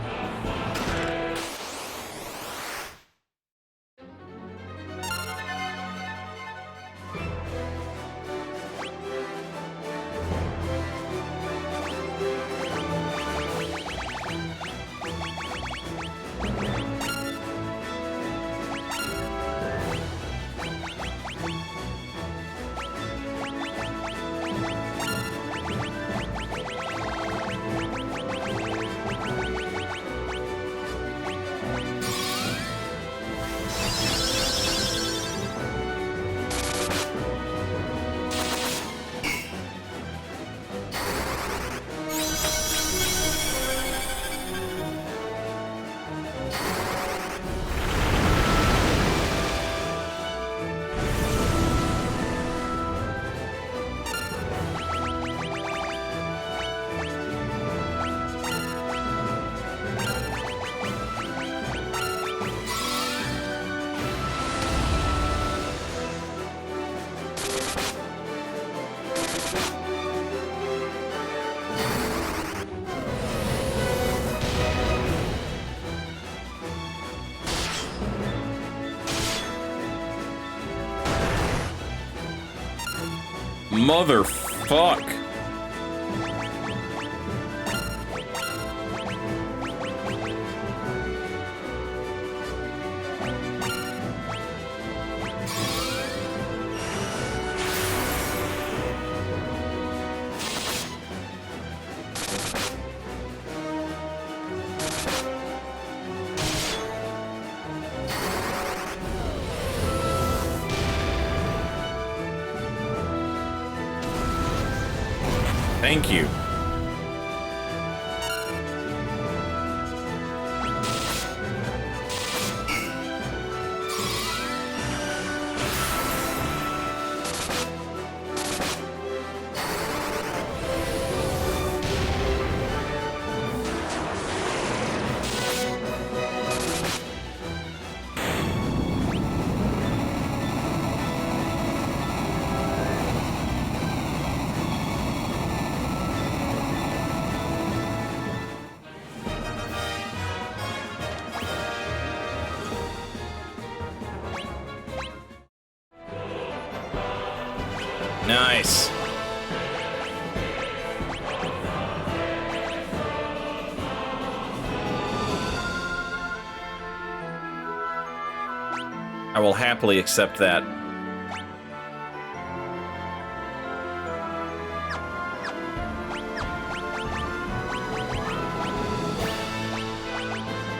Motherfuck. Thank you. Nice. I will happily accept that.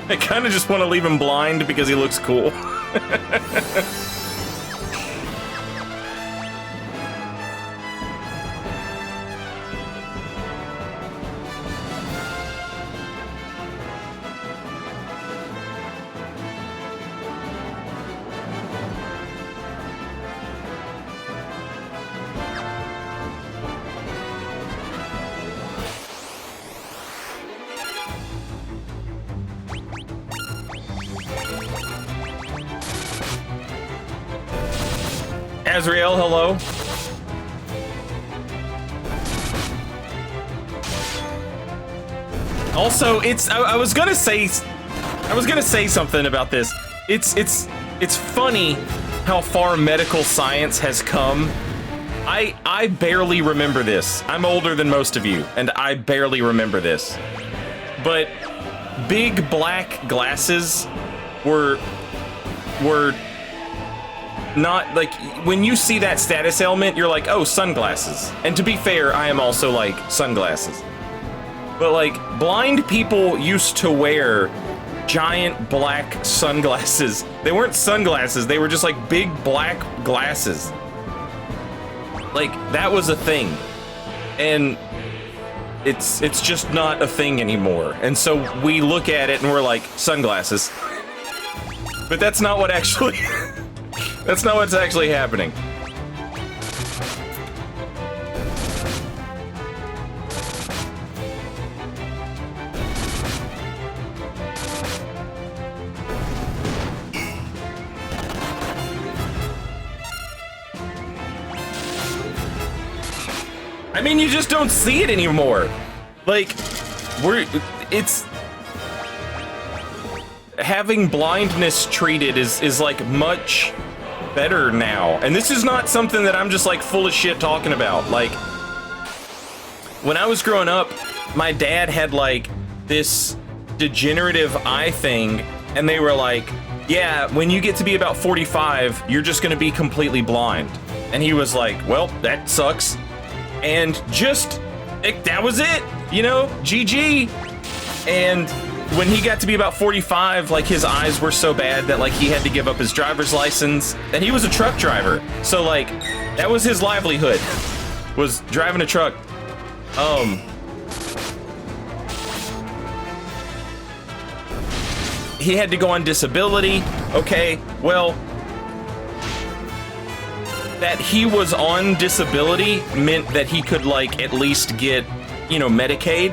I kind of just want to leave him blind because he looks cool. Azrael, hello. Also, it's I was gonna say something about this. it's funny how far medical science has come. I barely remember this. I'm older than most of you, and I barely remember this. But big black glasses were not like, when you see that status ailment, you're like, oh, sunglasses. And to be fair, I am also like sunglasses. But like, blind people used to wear giant black sunglasses. They weren't sunglasses, they were just like big black glasses. Like, that was a thing. And it's just not a thing anymore. And so we look at it and we're like, sunglasses. But that's not what actually that's not what's actually happening. I mean, you just don't see it anymore. Like, it's having blindness treated is like much better now. And this is not something that I'm just like full of shit talking about. Like, when I was growing up, my dad had like this degenerative eye thing, and they were like, yeah, when you get to be about 45, you're just gonna be completely blind. And he was like, well, that sucks. And just, that was it, you know, GG. And when he got to be about 45, like, his eyes were so bad that like he had to give up his driver's license, and he was a truck driver. So like, that was his livelihood, was driving a truck. He had to go on disability. Okay, well, that he was on disability meant that he could like at least get, you know, Medicaid.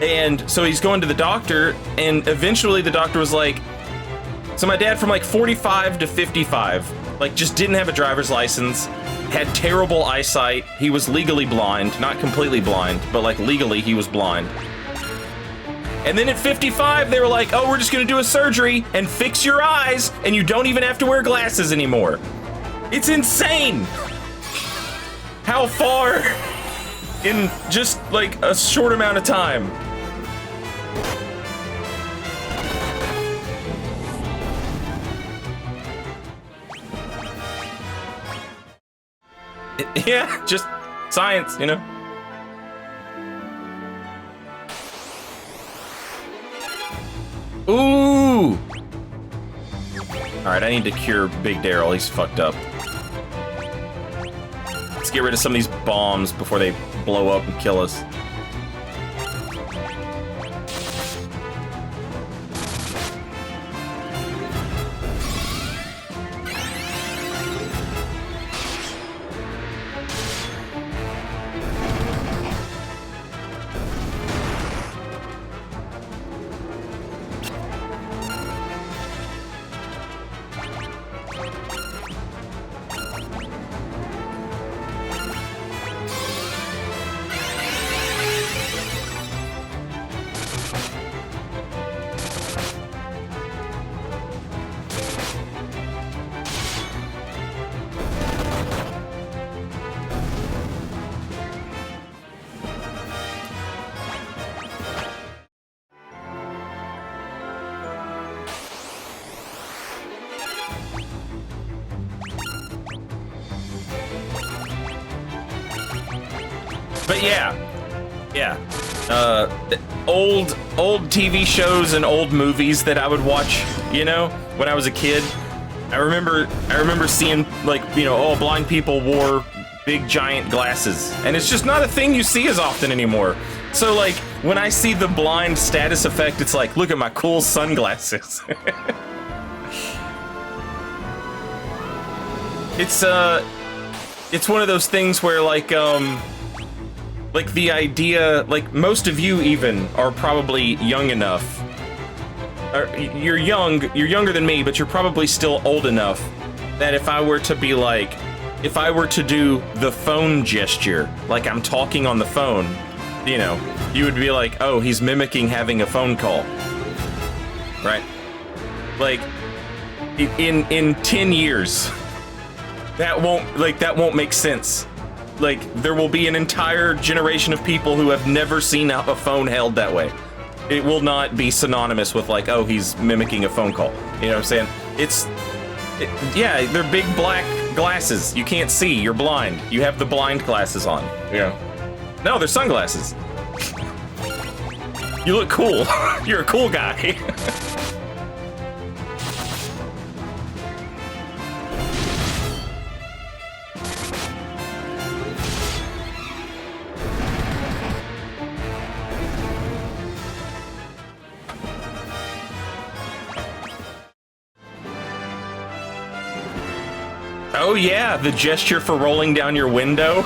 And so he's going to the doctor, and eventually the doctor was like, so my dad from like 45 to 55, like just didn't have a driver's license, had terrible eyesight, he was legally blind, not completely blind, but like legally he was blind. And then at 55, they were like, oh, we're just gonna do a surgery and fix your eyes, and you don't even have to wear glasses anymore. It's insane how far in just like a short amount of time. Yeah, just science, you know? Ooh! Alright, I need to cure Big Daryl. He's fucked up. Let's get rid of some of these bombs before they blow up and kill us. But yeah, old TV shows and old movies that I would watch, you know, when I was a kid. I remember seeing, like, you know, oh, blind people wore big giant glasses, and it's just not a thing you see as often anymore. So like, when I see the blind status effect, it's like, look at my cool sunglasses. It's one of those things where like the idea, like, most of you even are probably young enough, or you're younger than me, but you're probably still old enough that if I were to be like, if I were to do the phone gesture, like I'm talking on the phone, you know, you would be like, oh, he's mimicking having a phone call, right? Like, in 10 years, that won't make sense. Like, there will be an entire generation of people who have never seen a phone held that way. It will not be synonymous with like, oh, he's mimicking a phone call. You know what I'm saying? Yeah, they're big black glasses. You can't see. You're blind. You have the blind glasses on. Yeah. No, they're sunglasses. You look cool. You're a cool guy. Oh yeah, the gesture for rolling down your window.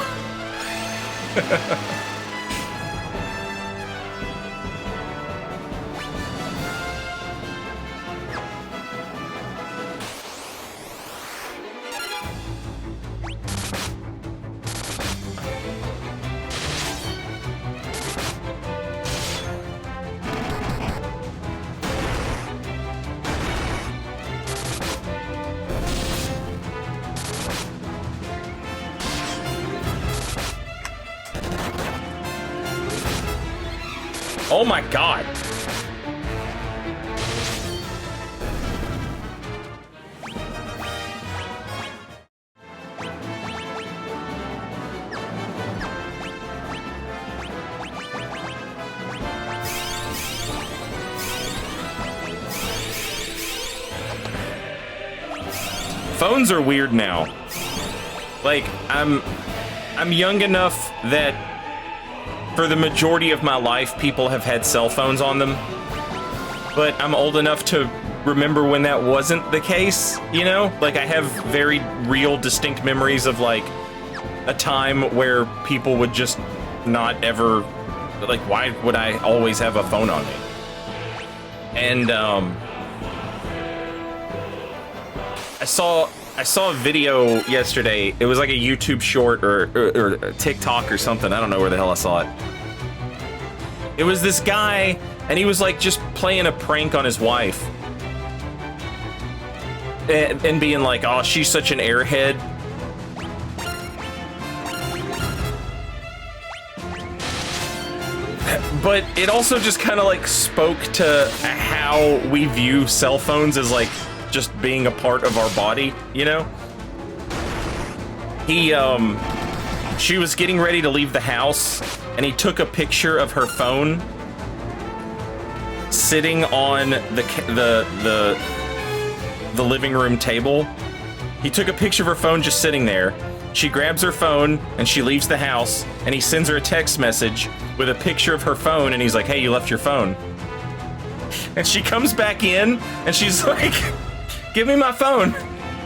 Oh my god. Phones are weird now. Like, I'm young enough that for the majority of my life, people have had cell phones on them. But I'm old enough to remember when that wasn't the case, you know? Like, I have very real, distinct memories of, like, a time where people would just not ever... Like, why would I always have a phone on me? And, I saw a video yesterday. It was like a YouTube short or a TikTok or something. I don't know where the hell I saw it. It was this guy, and he was like just playing a prank on his wife. And being like, oh, she's such an airhead. But it also just kind of like spoke to how we view cell phones as like just being a part of our body, you know? She was getting ready to leave the house, and he took a picture of her phone sitting on the living room table. He took a picture of her phone just sitting there. She grabs her phone, and she leaves the house, and he sends her a text message with a picture of her phone, and he's like, hey, you left your phone. And she comes back in, and she's like... Give me my phone.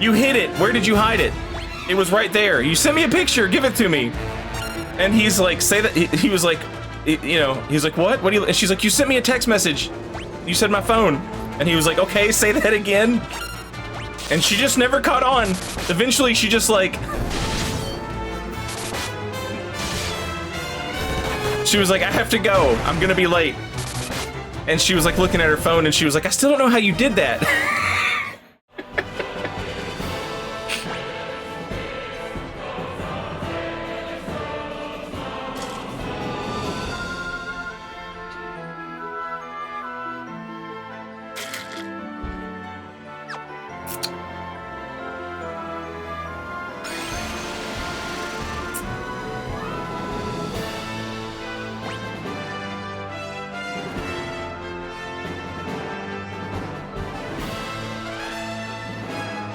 You hid it. Where did you hide it? It was right there. You sent me a picture. Give it to me. And he's like, say that. He was like, you know, he's like, what? What do you? And she's like, you sent me a text message. You said my phone. And he was like, okay, say that again. And she just never caught on. Eventually, she just like, she was like, I have to go. I'm gonna be late. And she was like looking at her phone, and she was like, I still don't know how you did that.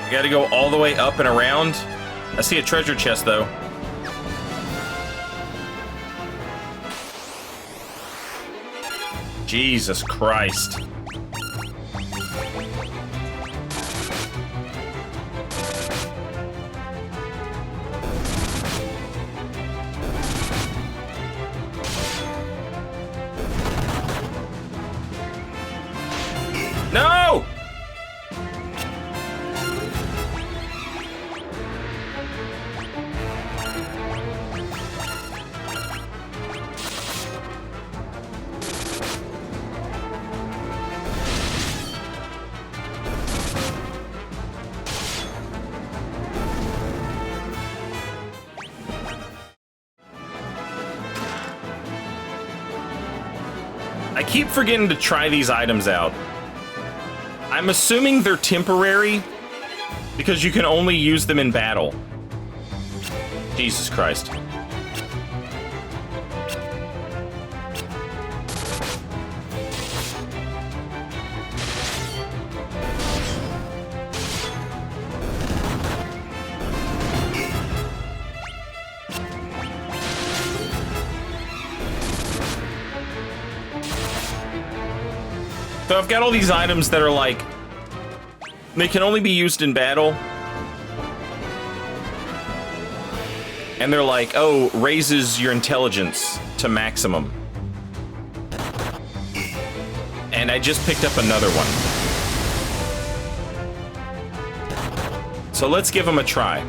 You gotta go all the way up and around. I see a treasure chest, though. Jesus Christ. No! I keep forgetting to try these items out. I'm assuming they're temporary because you can only use them in battle. Jesus Christ. So I've got all these items that are like, they can only be used in battle. And they're like, oh, raises your intelligence to maximum. And I just picked up another one. So let's give them a try.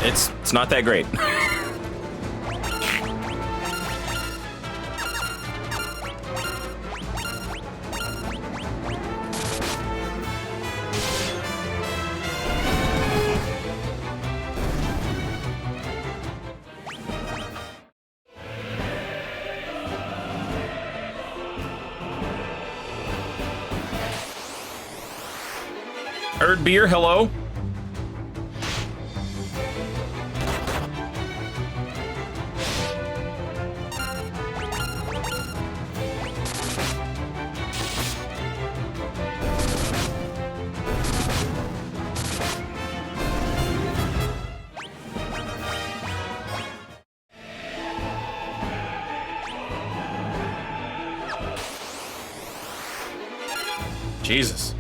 It's not that great. Erd Beer, hello. Jesus.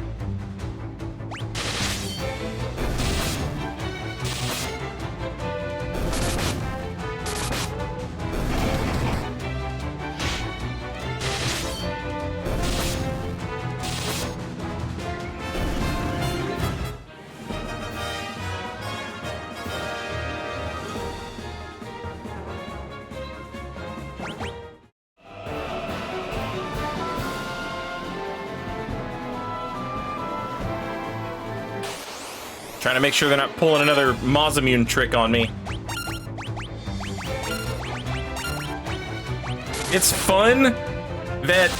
Trying to make sure they're not pulling another Masamune trick on me. It's fun that,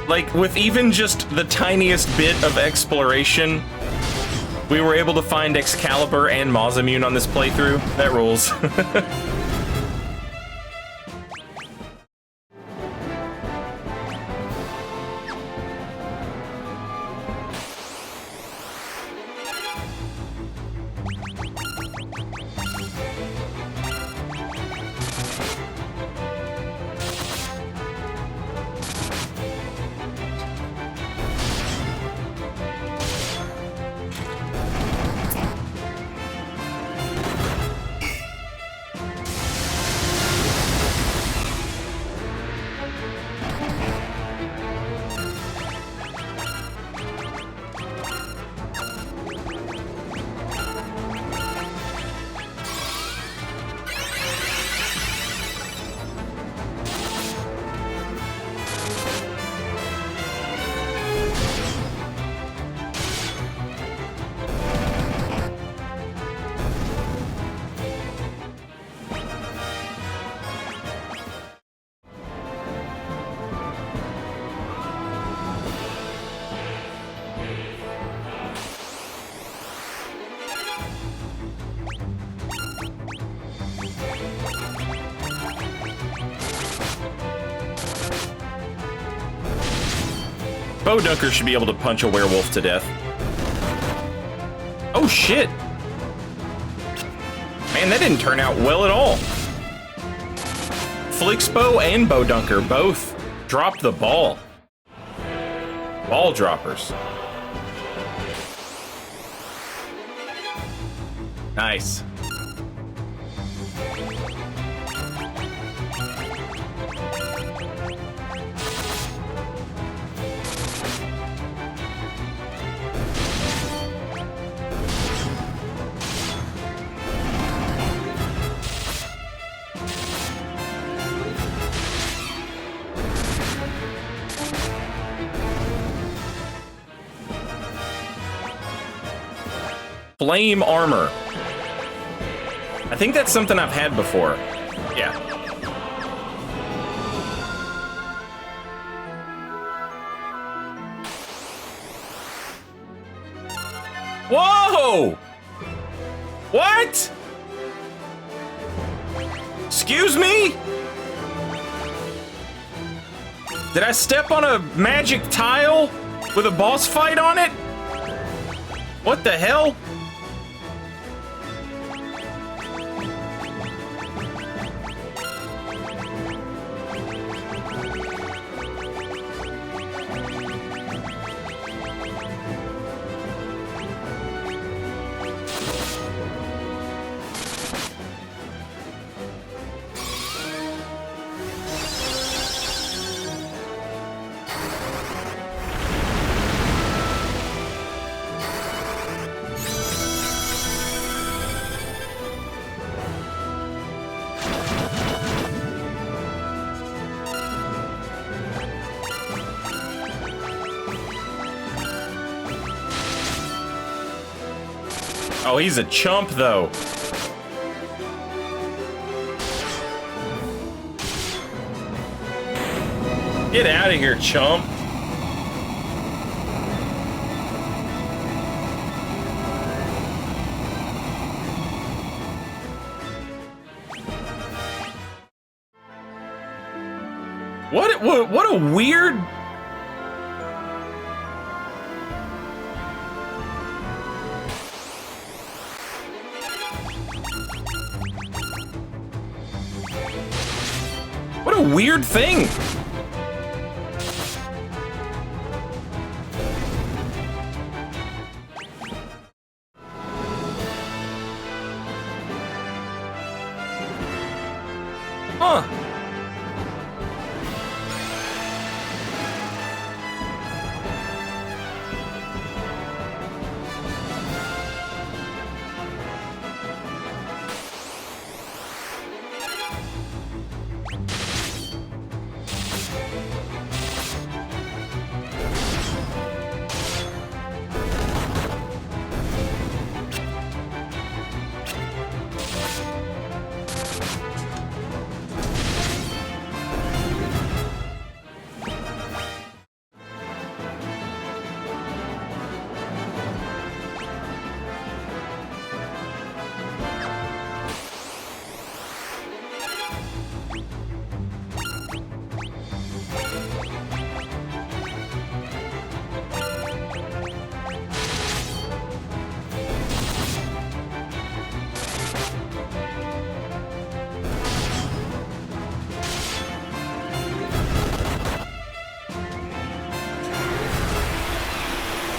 like, with even just the tiniest bit of exploration, we were able to find Excalibur and Masamune on this playthrough. That rules. Bowdunker should be able to punch a werewolf to death. Oh shit! Man, that didn't turn out well at all. Flixbo and Bowdunker both dropped the ball. Ball droppers. Nice. Flame armor. I think that's something I've had before. Yeah. Whoa! What? Excuse me? Did I step on a magic tile with a boss fight on it? What the hell? Oh, he's a chump, though. Get out of here, chump. What a weird... What a weird thing. Huh.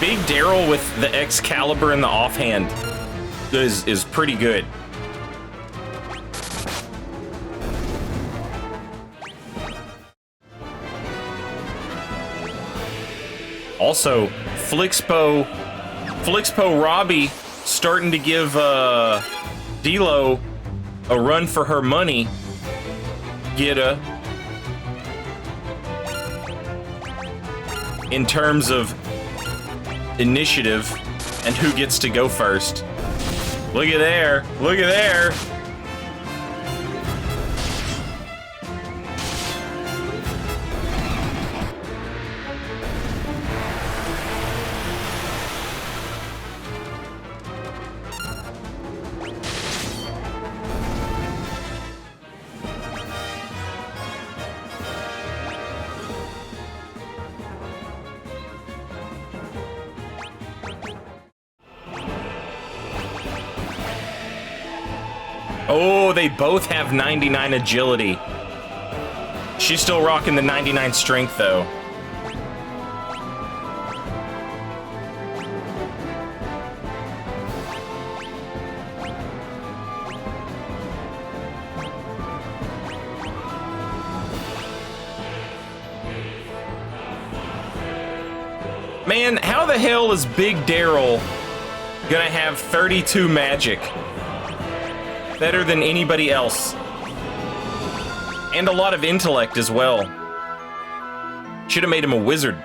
Big Daryl with the Excalibur in the offhand is pretty good. Also, Flixbo Robbie starting to give D'Lo a run for her money. Get in terms of initiative and who gets to go first. Look at there. Look at there. Oh, they both have 99 agility. She's still rocking the 99 strength, though. Man, how the hell is Big Daryl gonna have 32 magic? Better than anybody else. And a lot of intellect as well. Should have made him a wizard.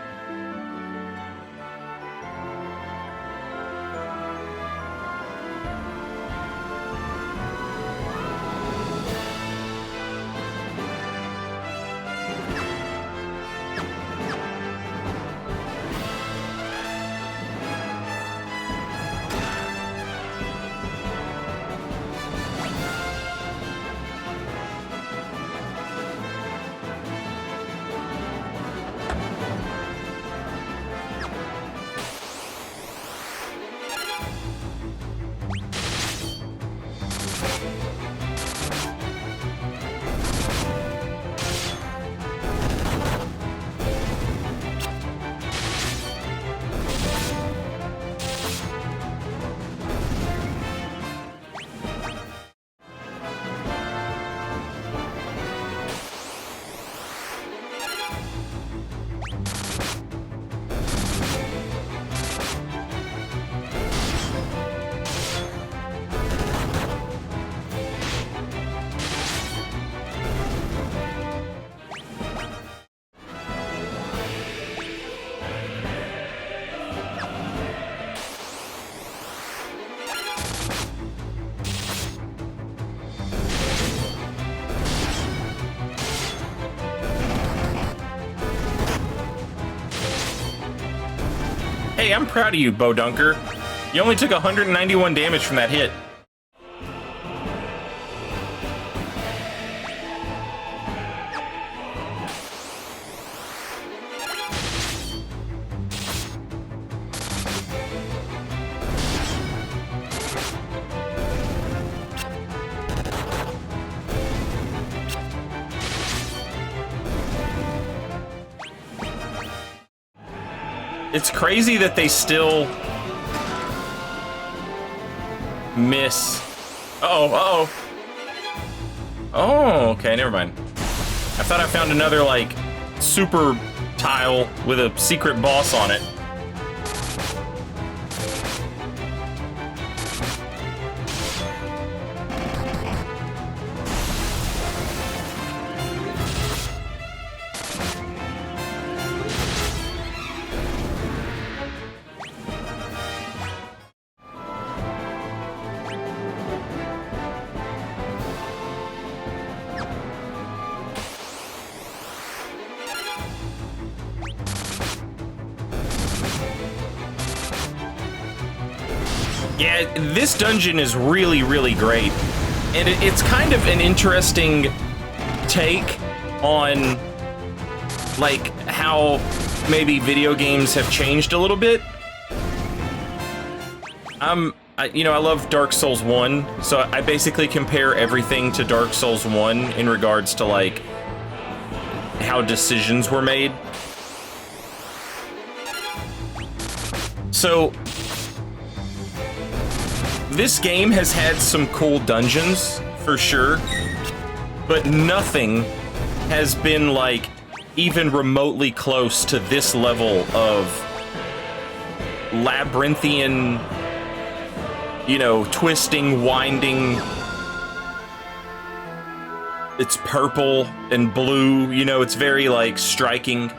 Hey, I'm proud of you, Bo Dunker. You only took 191 damage from that hit. It's crazy that they still miss. Uh-oh, uh-oh. Oh, okay, never mind. I thought I found another, like, super tile with a secret boss on it. Yeah, this dungeon is really, really great. And it's kind of an interesting take on, like, how maybe video games have changed a little bit. I love Dark Souls 1, so I basically compare everything to Dark Souls 1 in regards to, like, how decisions were made. So this game has had some cool dungeons, for sure, but nothing has been, like, even remotely close to this level of labyrinthian, you know, twisting, winding. It's purple and blue, you know, it's very, like, striking.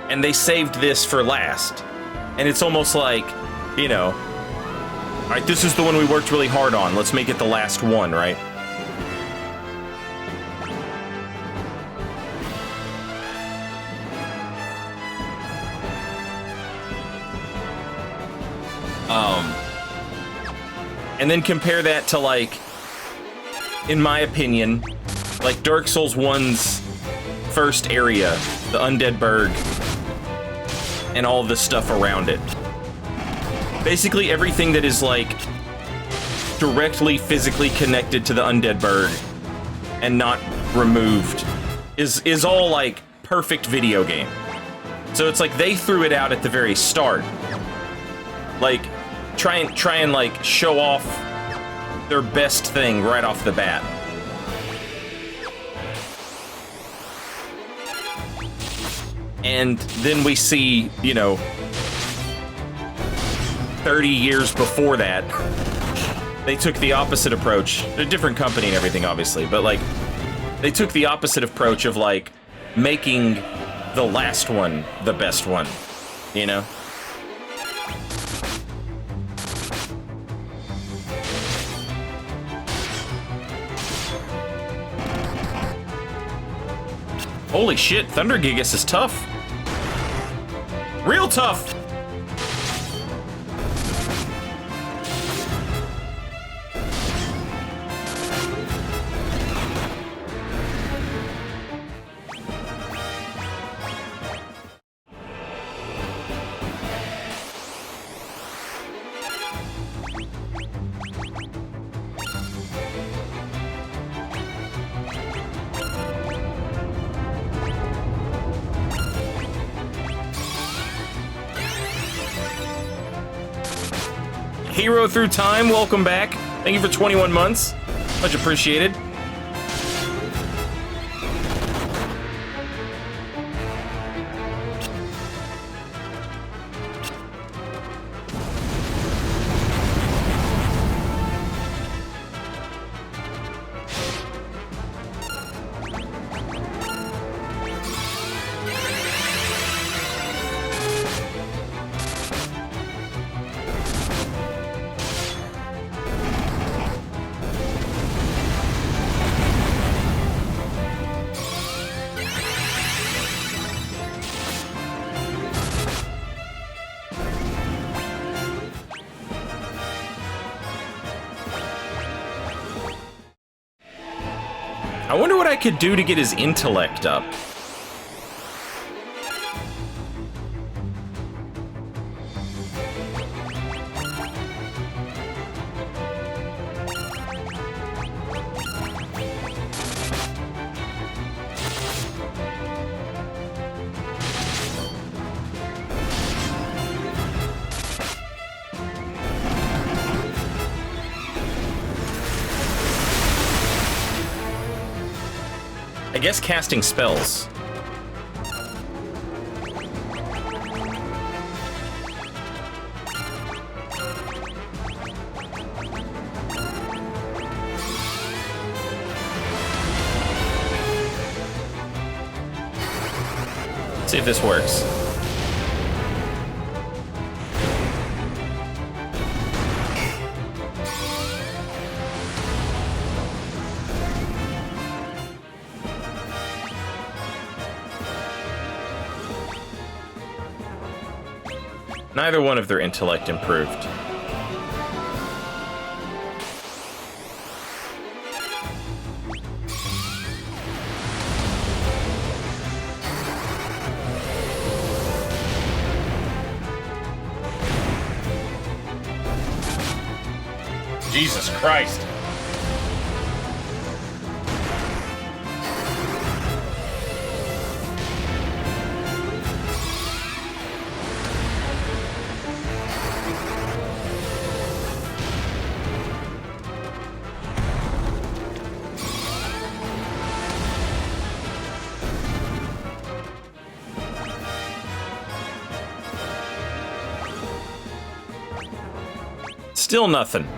And they saved this for last. And it's almost like, you know, all right, this is the one we worked really hard on. Let's make it the last one, right? And then compare that to, like, in my opinion, like Dark Souls 1's first area, the Undead Burg, and all the stuff around it. Basically everything that is, like, directly physically connected to the undead bird and not removed is all like perfect video game. So it's like they threw it out at the very start. Like try and like show off their best thing right off the bat. And then we see, you know, 30 years before that, they took the opposite approach. A different company and everything, obviously, but like, they took the opposite approach of like making the last one the best one, you know? Holy shit, Thunder Gigas is tough. Real tough. Hero Through Time, welcome back. Thank you for 21 months. Much appreciated. I wonder what I could do to get his intellect up. I guess casting spells. Let's see if this works. Neither one of their intellect improved. Jesus Christ. Still nothing.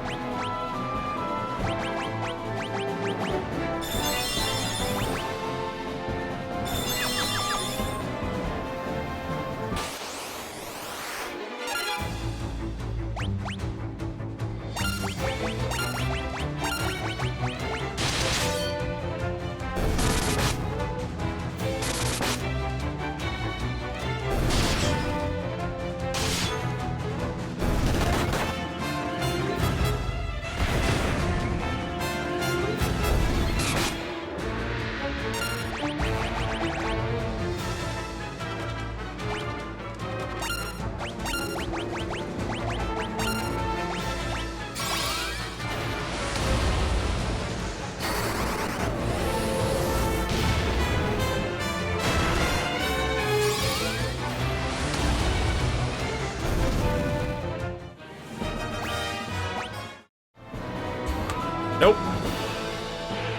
Nope.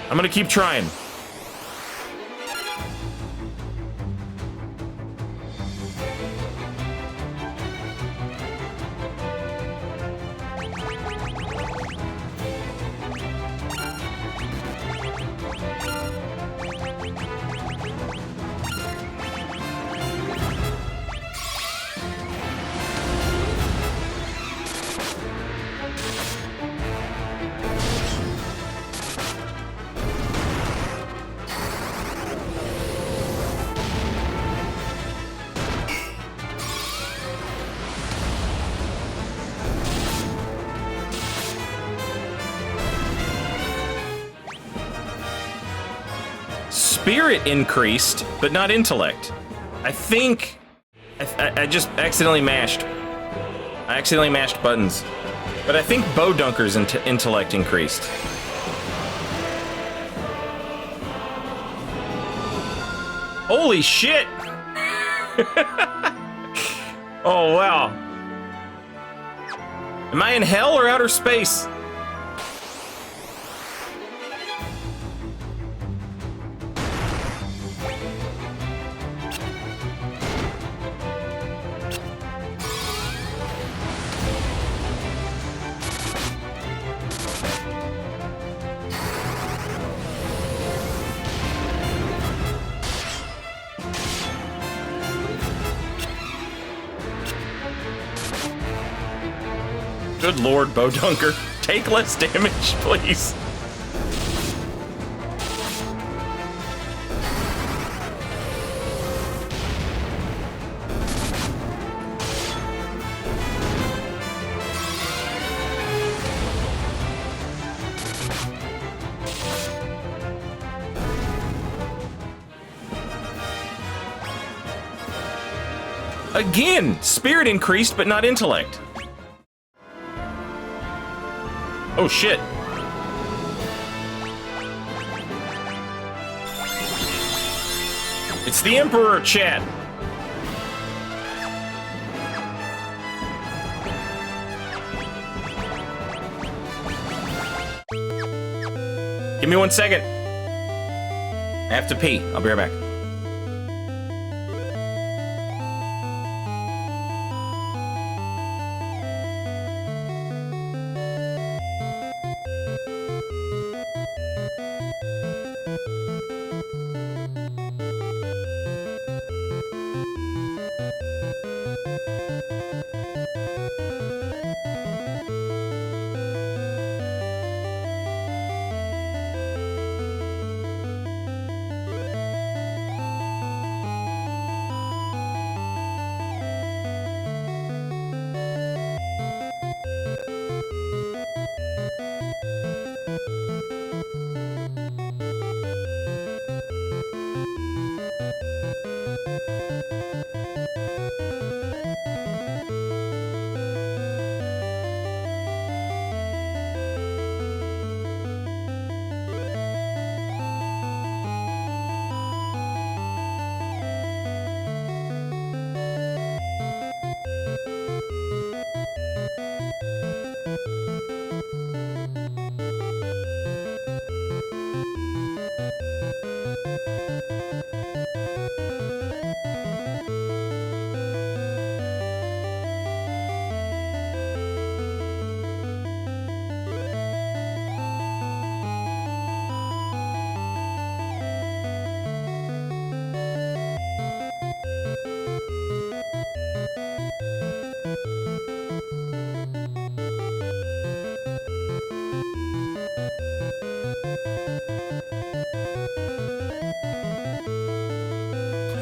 I'm gonna keep trying. Spirit increased, but not intellect. I think I just accidentally mashed. I accidentally mashed buttons. But I think Bowdunker's intellect increased. Holy shit! Oh, wow. Am I in hell or outer space? Good lord, Bowdunker. Take less damage, please. Again, spirit increased, but not intellect. Oh shit. It's the Emperor, chat. Give me 1 second. I have to pee. I'll be right back.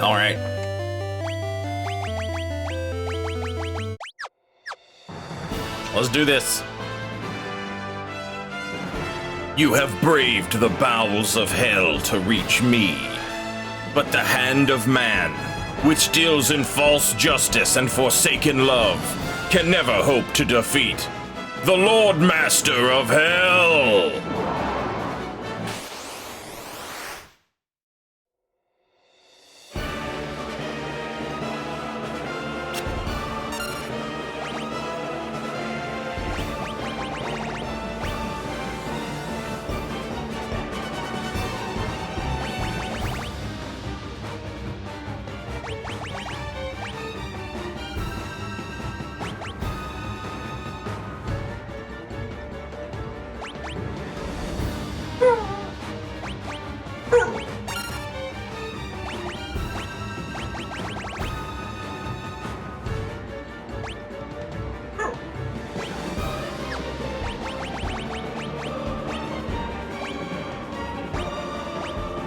All right. Let's do this. You have braved the bowels of hell to reach me, but the hand of man, which deals in false justice and forsaken love, can never hope to defeat the Lord Master of Hell.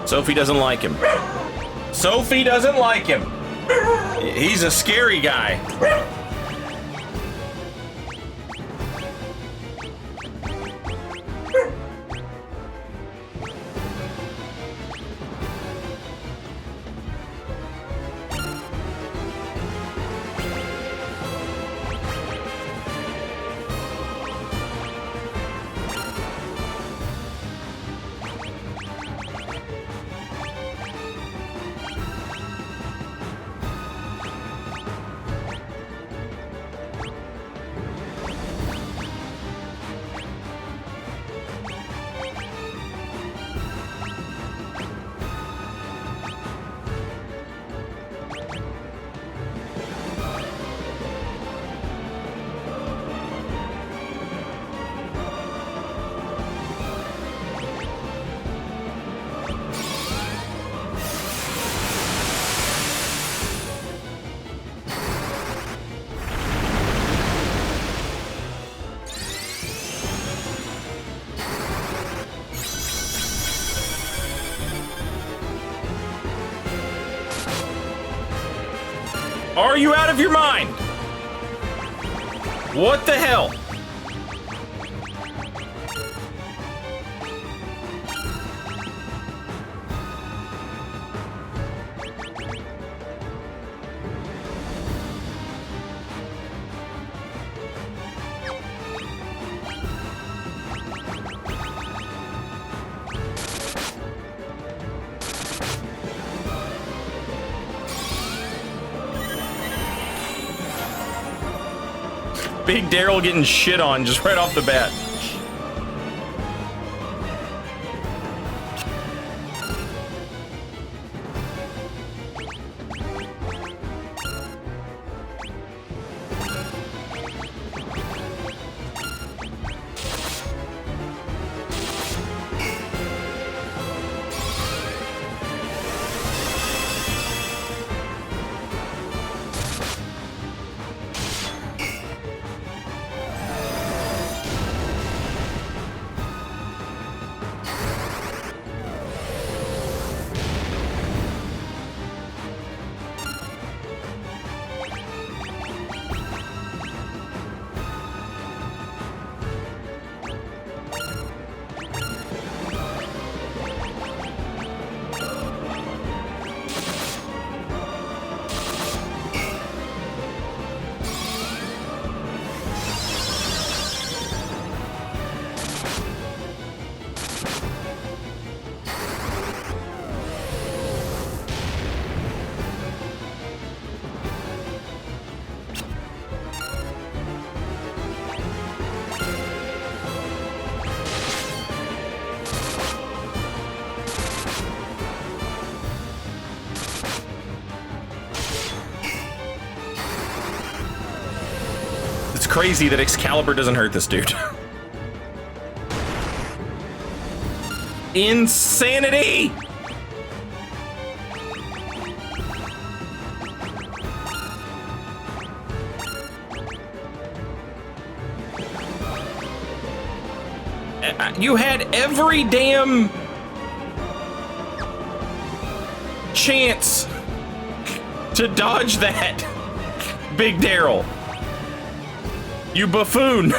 Sophie doesn't like him. Sophie doesn't like him. He's a scary guy. Are you out of your mind? What the hell? Big Daryl getting shit on just right off the bat. Crazy that Excalibur doesn't hurt this dude. Insanity! You had every damn chance to dodge that, Big Daryl. You buffoon!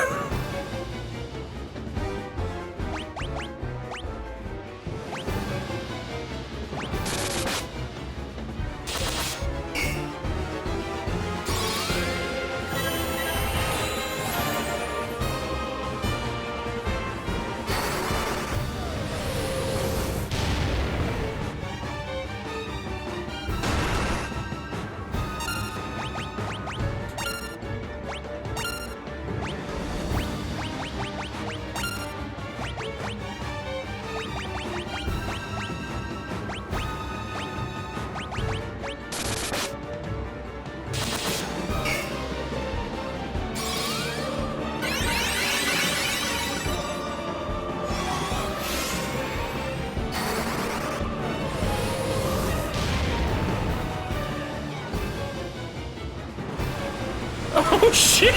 Oh shit!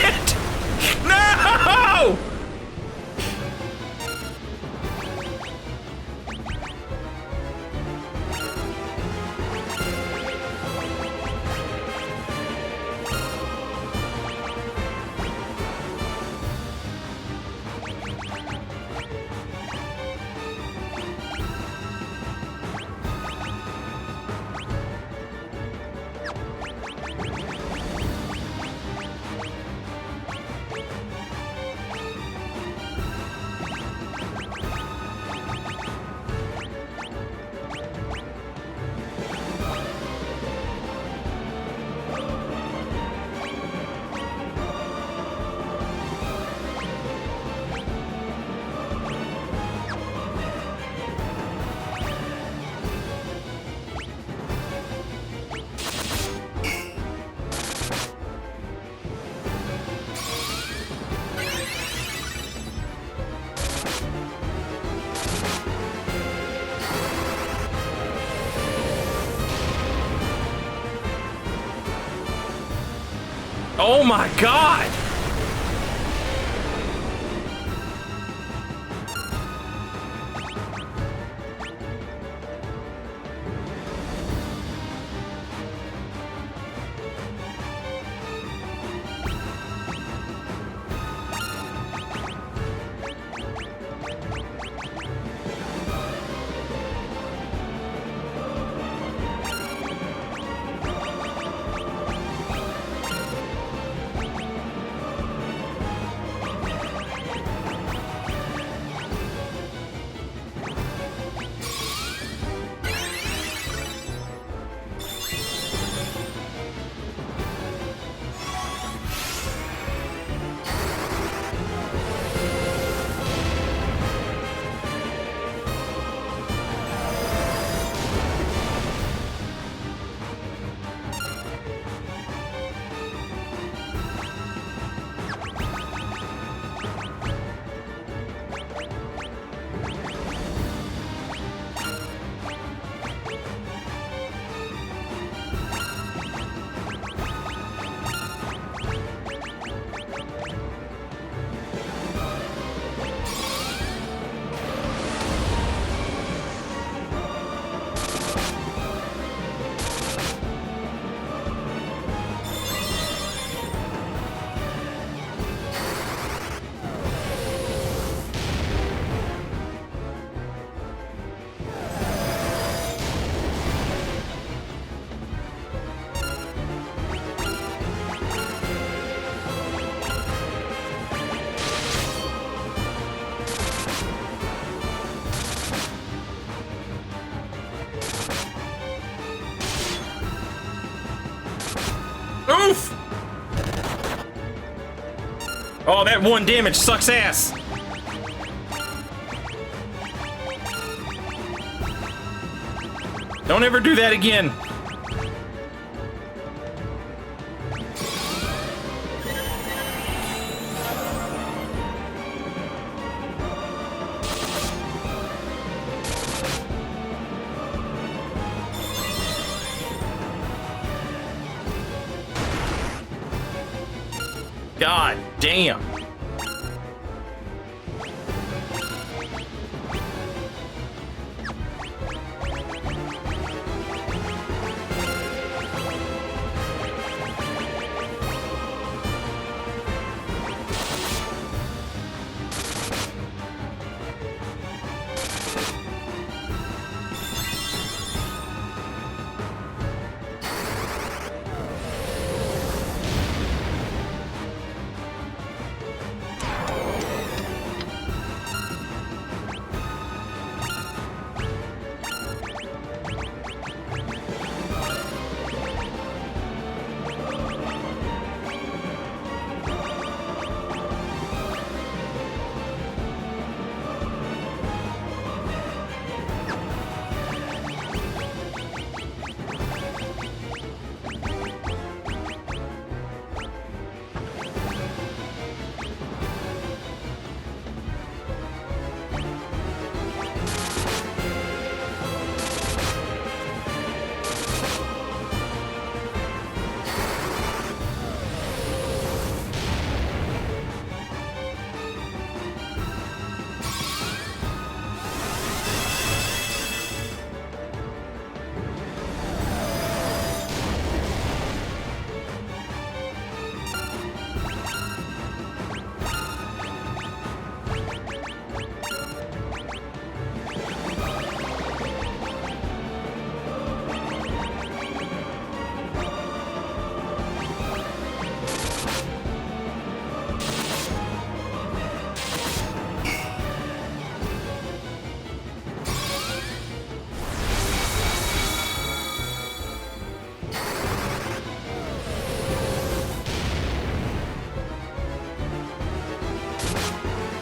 No! Oh my god! Oof! Oh, that one damage sucks ass. Don't ever do that again. God damn.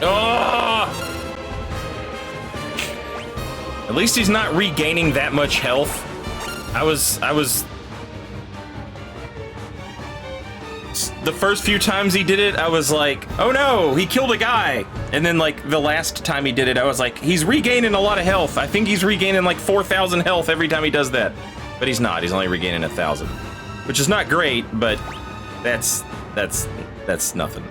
Oh! At least he's not regaining that much health. I was the first few times he did it, I was like, oh no, he killed a guy. And then like the last time he did it, I was like, he's regaining a lot of health. I think he's regaining like 4,000 health every time he does that. But he's not, he's only regaining 1,000. Which is not great, but that's That's nothing.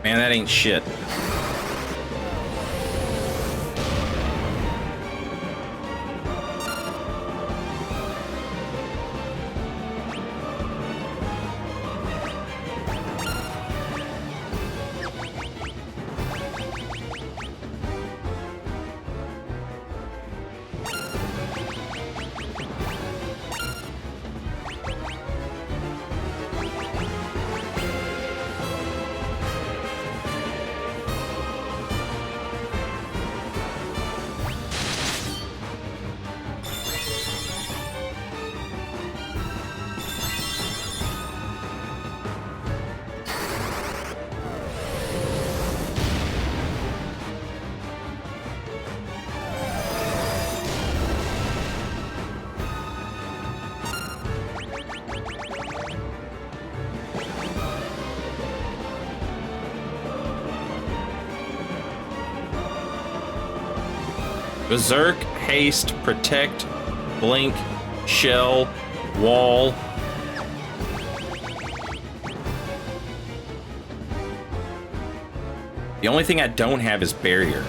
Man, that ain't shit. Berserk, haste, protect, blink, shell, wall. The only thing I don't have is barrier.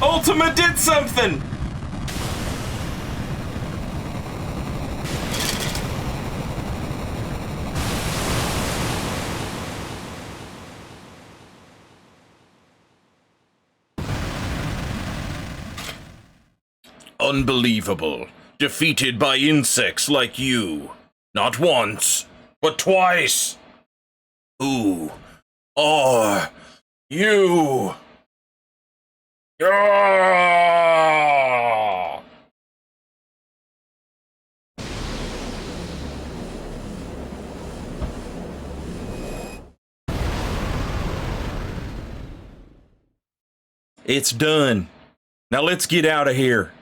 Ultima did something! Unbelievable. Defeated by insects like you. Not once, but twice. Who are you? Ah! It's done. Now let's get out of here.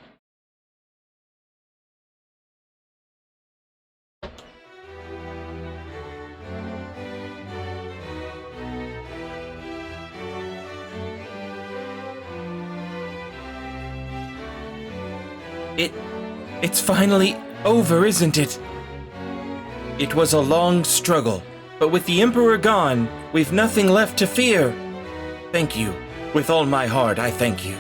It's finally over, isn't it? It was a long struggle, but with the Emperor gone, we've nothing left to fear. Thank you. With all my heart, I thank you.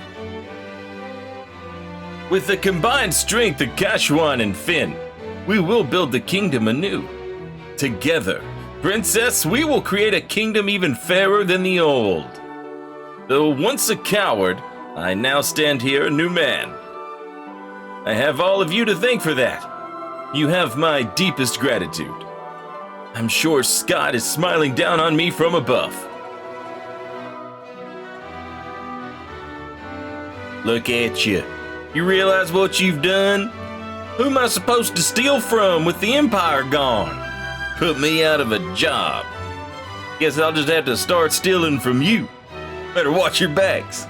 With the combined strength of Kashuan and Finn, we will build the kingdom anew. Together, Princess, we will create a kingdom even fairer than the old. Though once a coward, I now stand here a new man. I have all of you to thank for that. You have my deepest gratitude. I'm sure Scott is smiling down on me from above. Look at you. You realize what you've done? Who am I supposed to steal from with the Empire gone? Put me out of a job. Guess I'll just have to start stealing from you. Better watch your backs.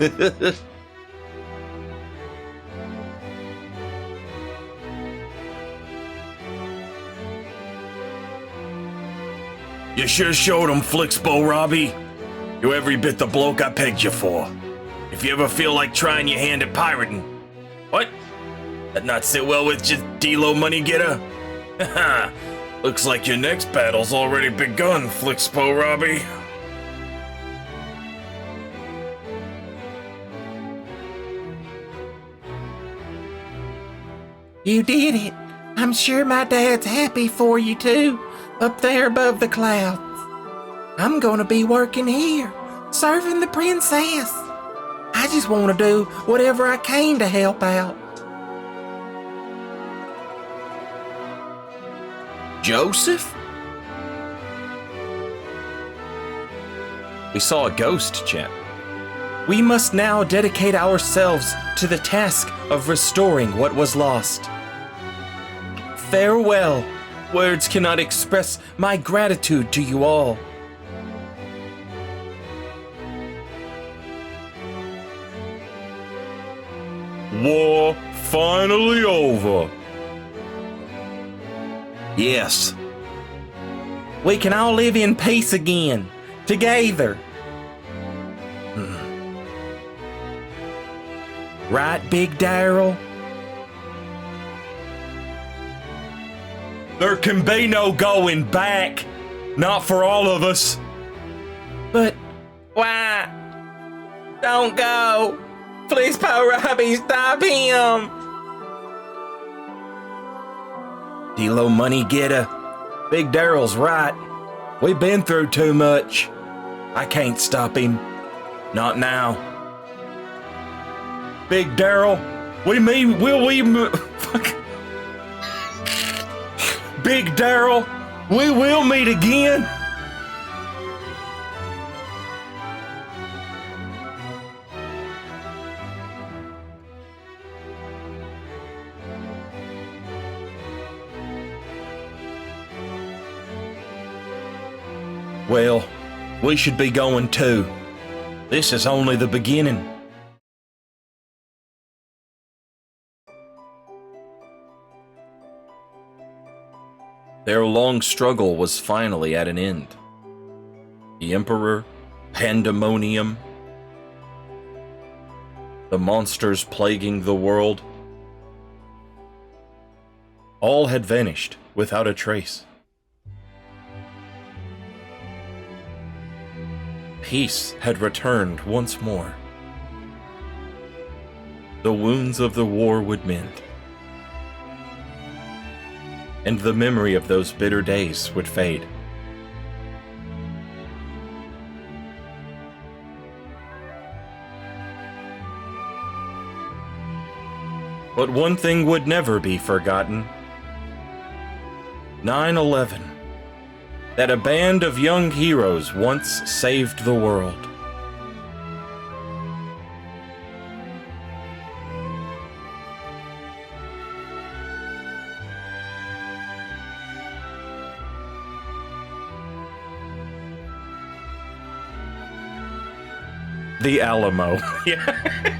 You sure showed him, Flixbo Robbie. You're every bit the bloke I pegged you for. If you ever feel like trying your hand at pirating. What? That not sit well with you, D-Lo money getter? Haha. Looks like your next battle's already begun, Flixbo Robbie. You did it. I'm sure my dad's happy for you too. Up there above the clouds. I'm gonna be working here, serving the princess. I just want to do whatever I can to help out. Joseph? We saw a ghost, chap. We must now dedicate ourselves to the task of restoring what was lost. Farewell. Words cannot express my gratitude to you all. War finally over. Yes. We can all live in peace again, together. Right, Big Daryl? There can be no going back. Not for all of us. But why? Don't go. Please, Power Robbie, stop him. D-Lo money getter. Big Daryl's right. We've been through too much. I can't stop him. Not now. Big Daryl, fuck. Big Daryl, we will meet again. Well, we should be going too. This is only the beginning. Their long struggle was finally at an end. The Emperor, pandemonium, the monsters plaguing the world, all had vanished without a trace. Peace had returned once more. The wounds of the war would mend, and the memory of those bitter days would fade. But one thing would never be forgotten. 9/11. That a band of young heroes once saved the world. The Alamo. Yeah.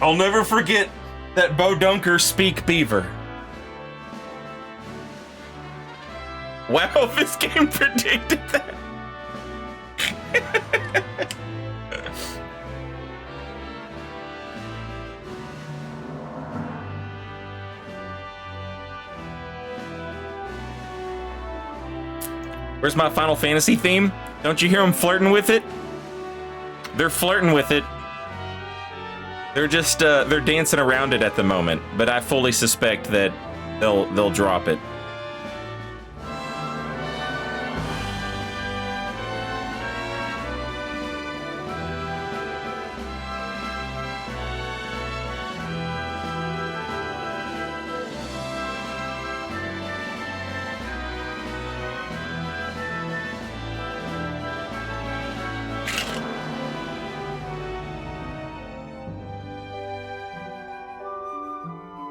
I'll never forget that Bo Dunker speak beaver. Wow, this game predicted that. Where's my Final Fantasy theme? Don't you hear them flirting with it? They're flirting with it. They're just they're dancing around it at the moment, but I fully suspect that they'll drop it.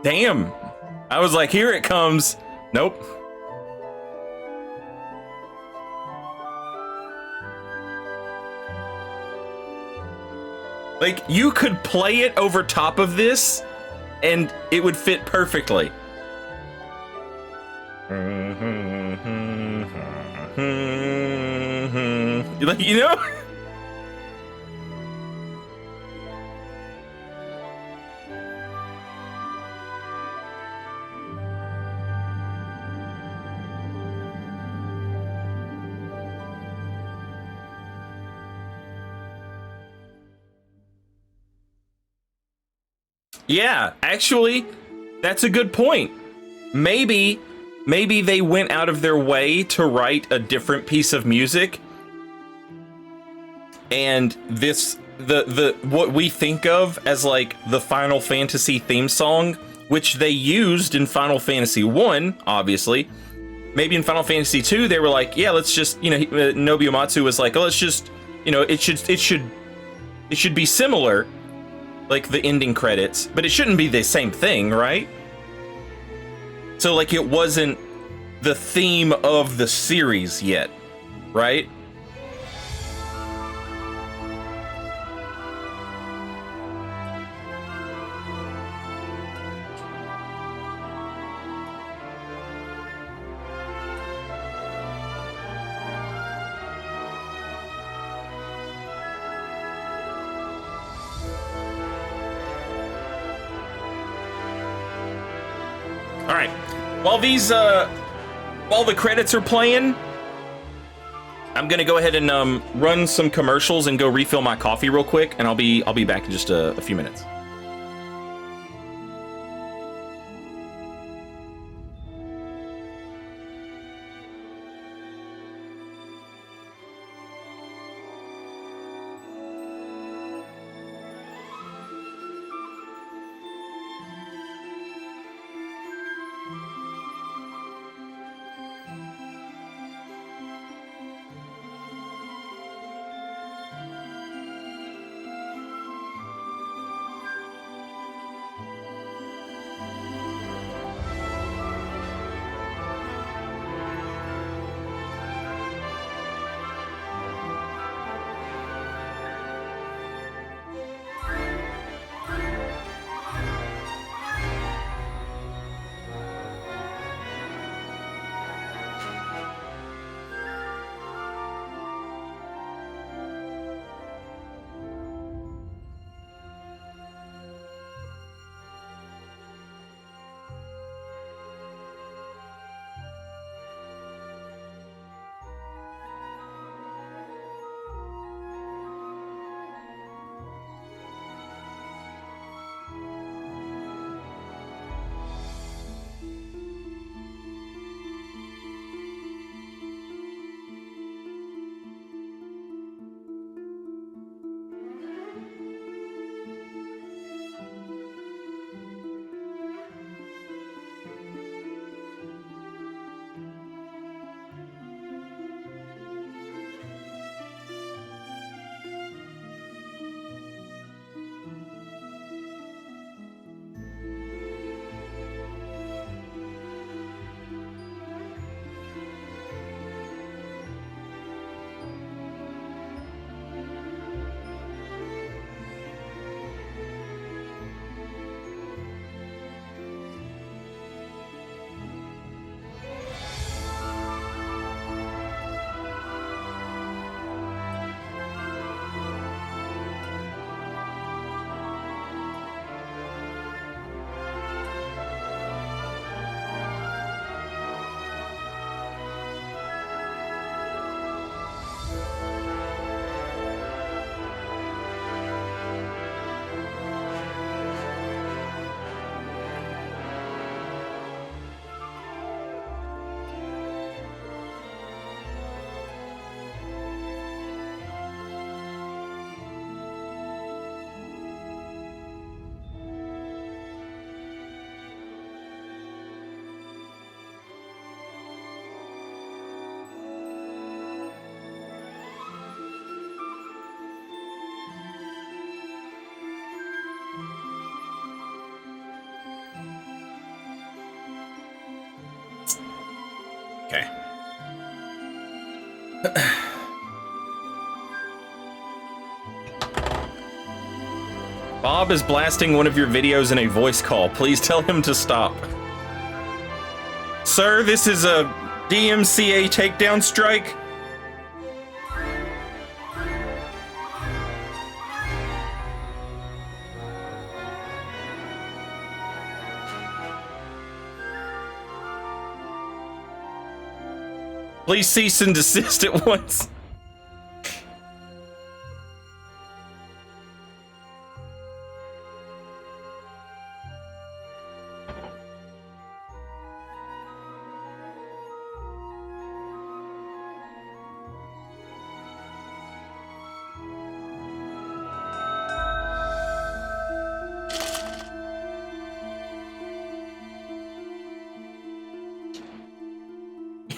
Damn. I was like, here it comes. Nope. Like, you could play it over top of this, and it would fit perfectly. Like, you know? Yeah, actually, that's a good point. Maybe they went out of their way to write a different piece of music, and this the what we think of as like the Final Fantasy theme song, which they used in Final Fantasy 1, obviously. Maybe in Final Fantasy 2 they were like, yeah, let's just, you know, Nobuo Uematsu was like, oh, let's just, you know, it should be similar, like the ending credits, but it shouldn't be the same thing, right? So like it wasn't the theme of the series yet, right? All right. While the credits are playing, I'm gonna go ahead and run some commercials and go refill my coffee real quick, and I'll be back in just a few minutes. Okay. Bob is blasting one of your videos in a voice call. Please tell him to stop. Sir, this is a DMCA takedown strike. Please cease and desist at once.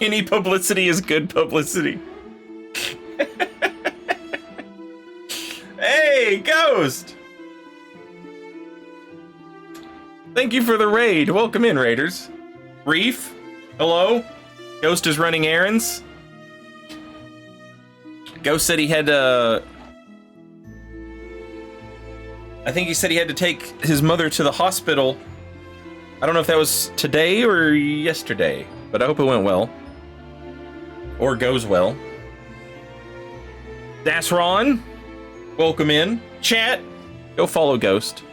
Any publicity is good publicity. Hey, Ghost! Thank you for the raid. Welcome in, Raiders. Reef, hello? Ghost is running errands. Ghost said he had to... I think he said he had to take his mother to the hospital. I don't know if that was today or yesterday, but I hope it went well. Or goes well. That's Ron. Welcome in. Chat, go follow Ghost.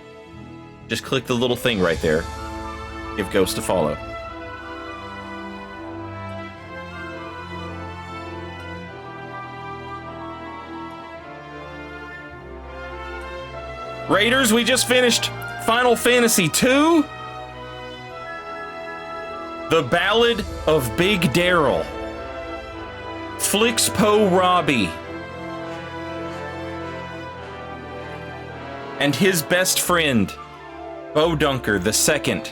Just click the little thing right there. Give Ghost a follow. Raiders, we just finished Final Fantasy II. The Ballad of Big Daryl. Flixpo Robbie and his best friend, Bo Dunker II,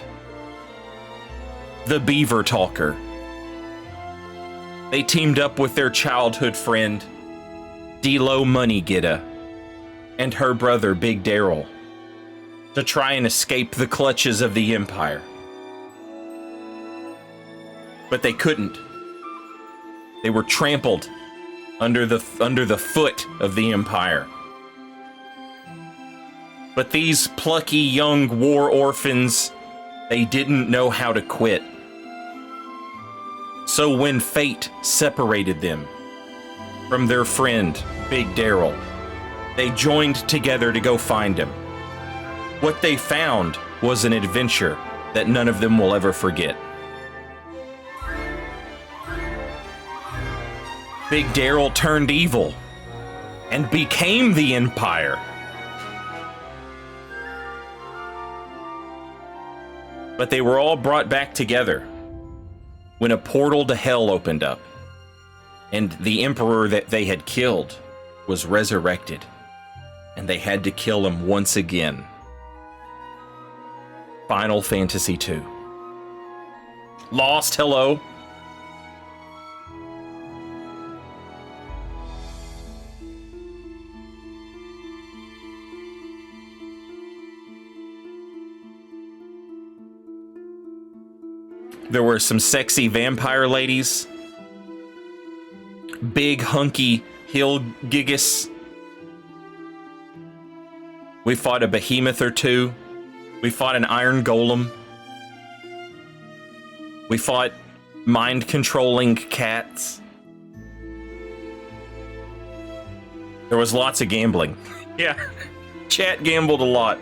the Beaver Talker. They teamed up with their childhood friend, D-Lo Moneygitta, and her brother, Big Daryl, to try and escape the clutches of the Empire. But they couldn't. They were trampled under the foot of the Empire. But these plucky young war orphans, they didn't know how to quit. So when fate separated them from their friend, Big Daryl, they joined together to go find him. What they found was an adventure that none of them will ever forget. Big Daryl turned evil and became the Empire. But they were all brought back together when a portal to hell opened up, and the Emperor that they had killed was resurrected, and they had to kill him once again. Final Fantasy II. Lost, hello. There were some sexy vampire ladies. Big, hunky hill gigas. We fought a behemoth or two. We fought an iron golem. We fought mind-controlling cats. There was lots of gambling. Yeah, chat gambled a lot.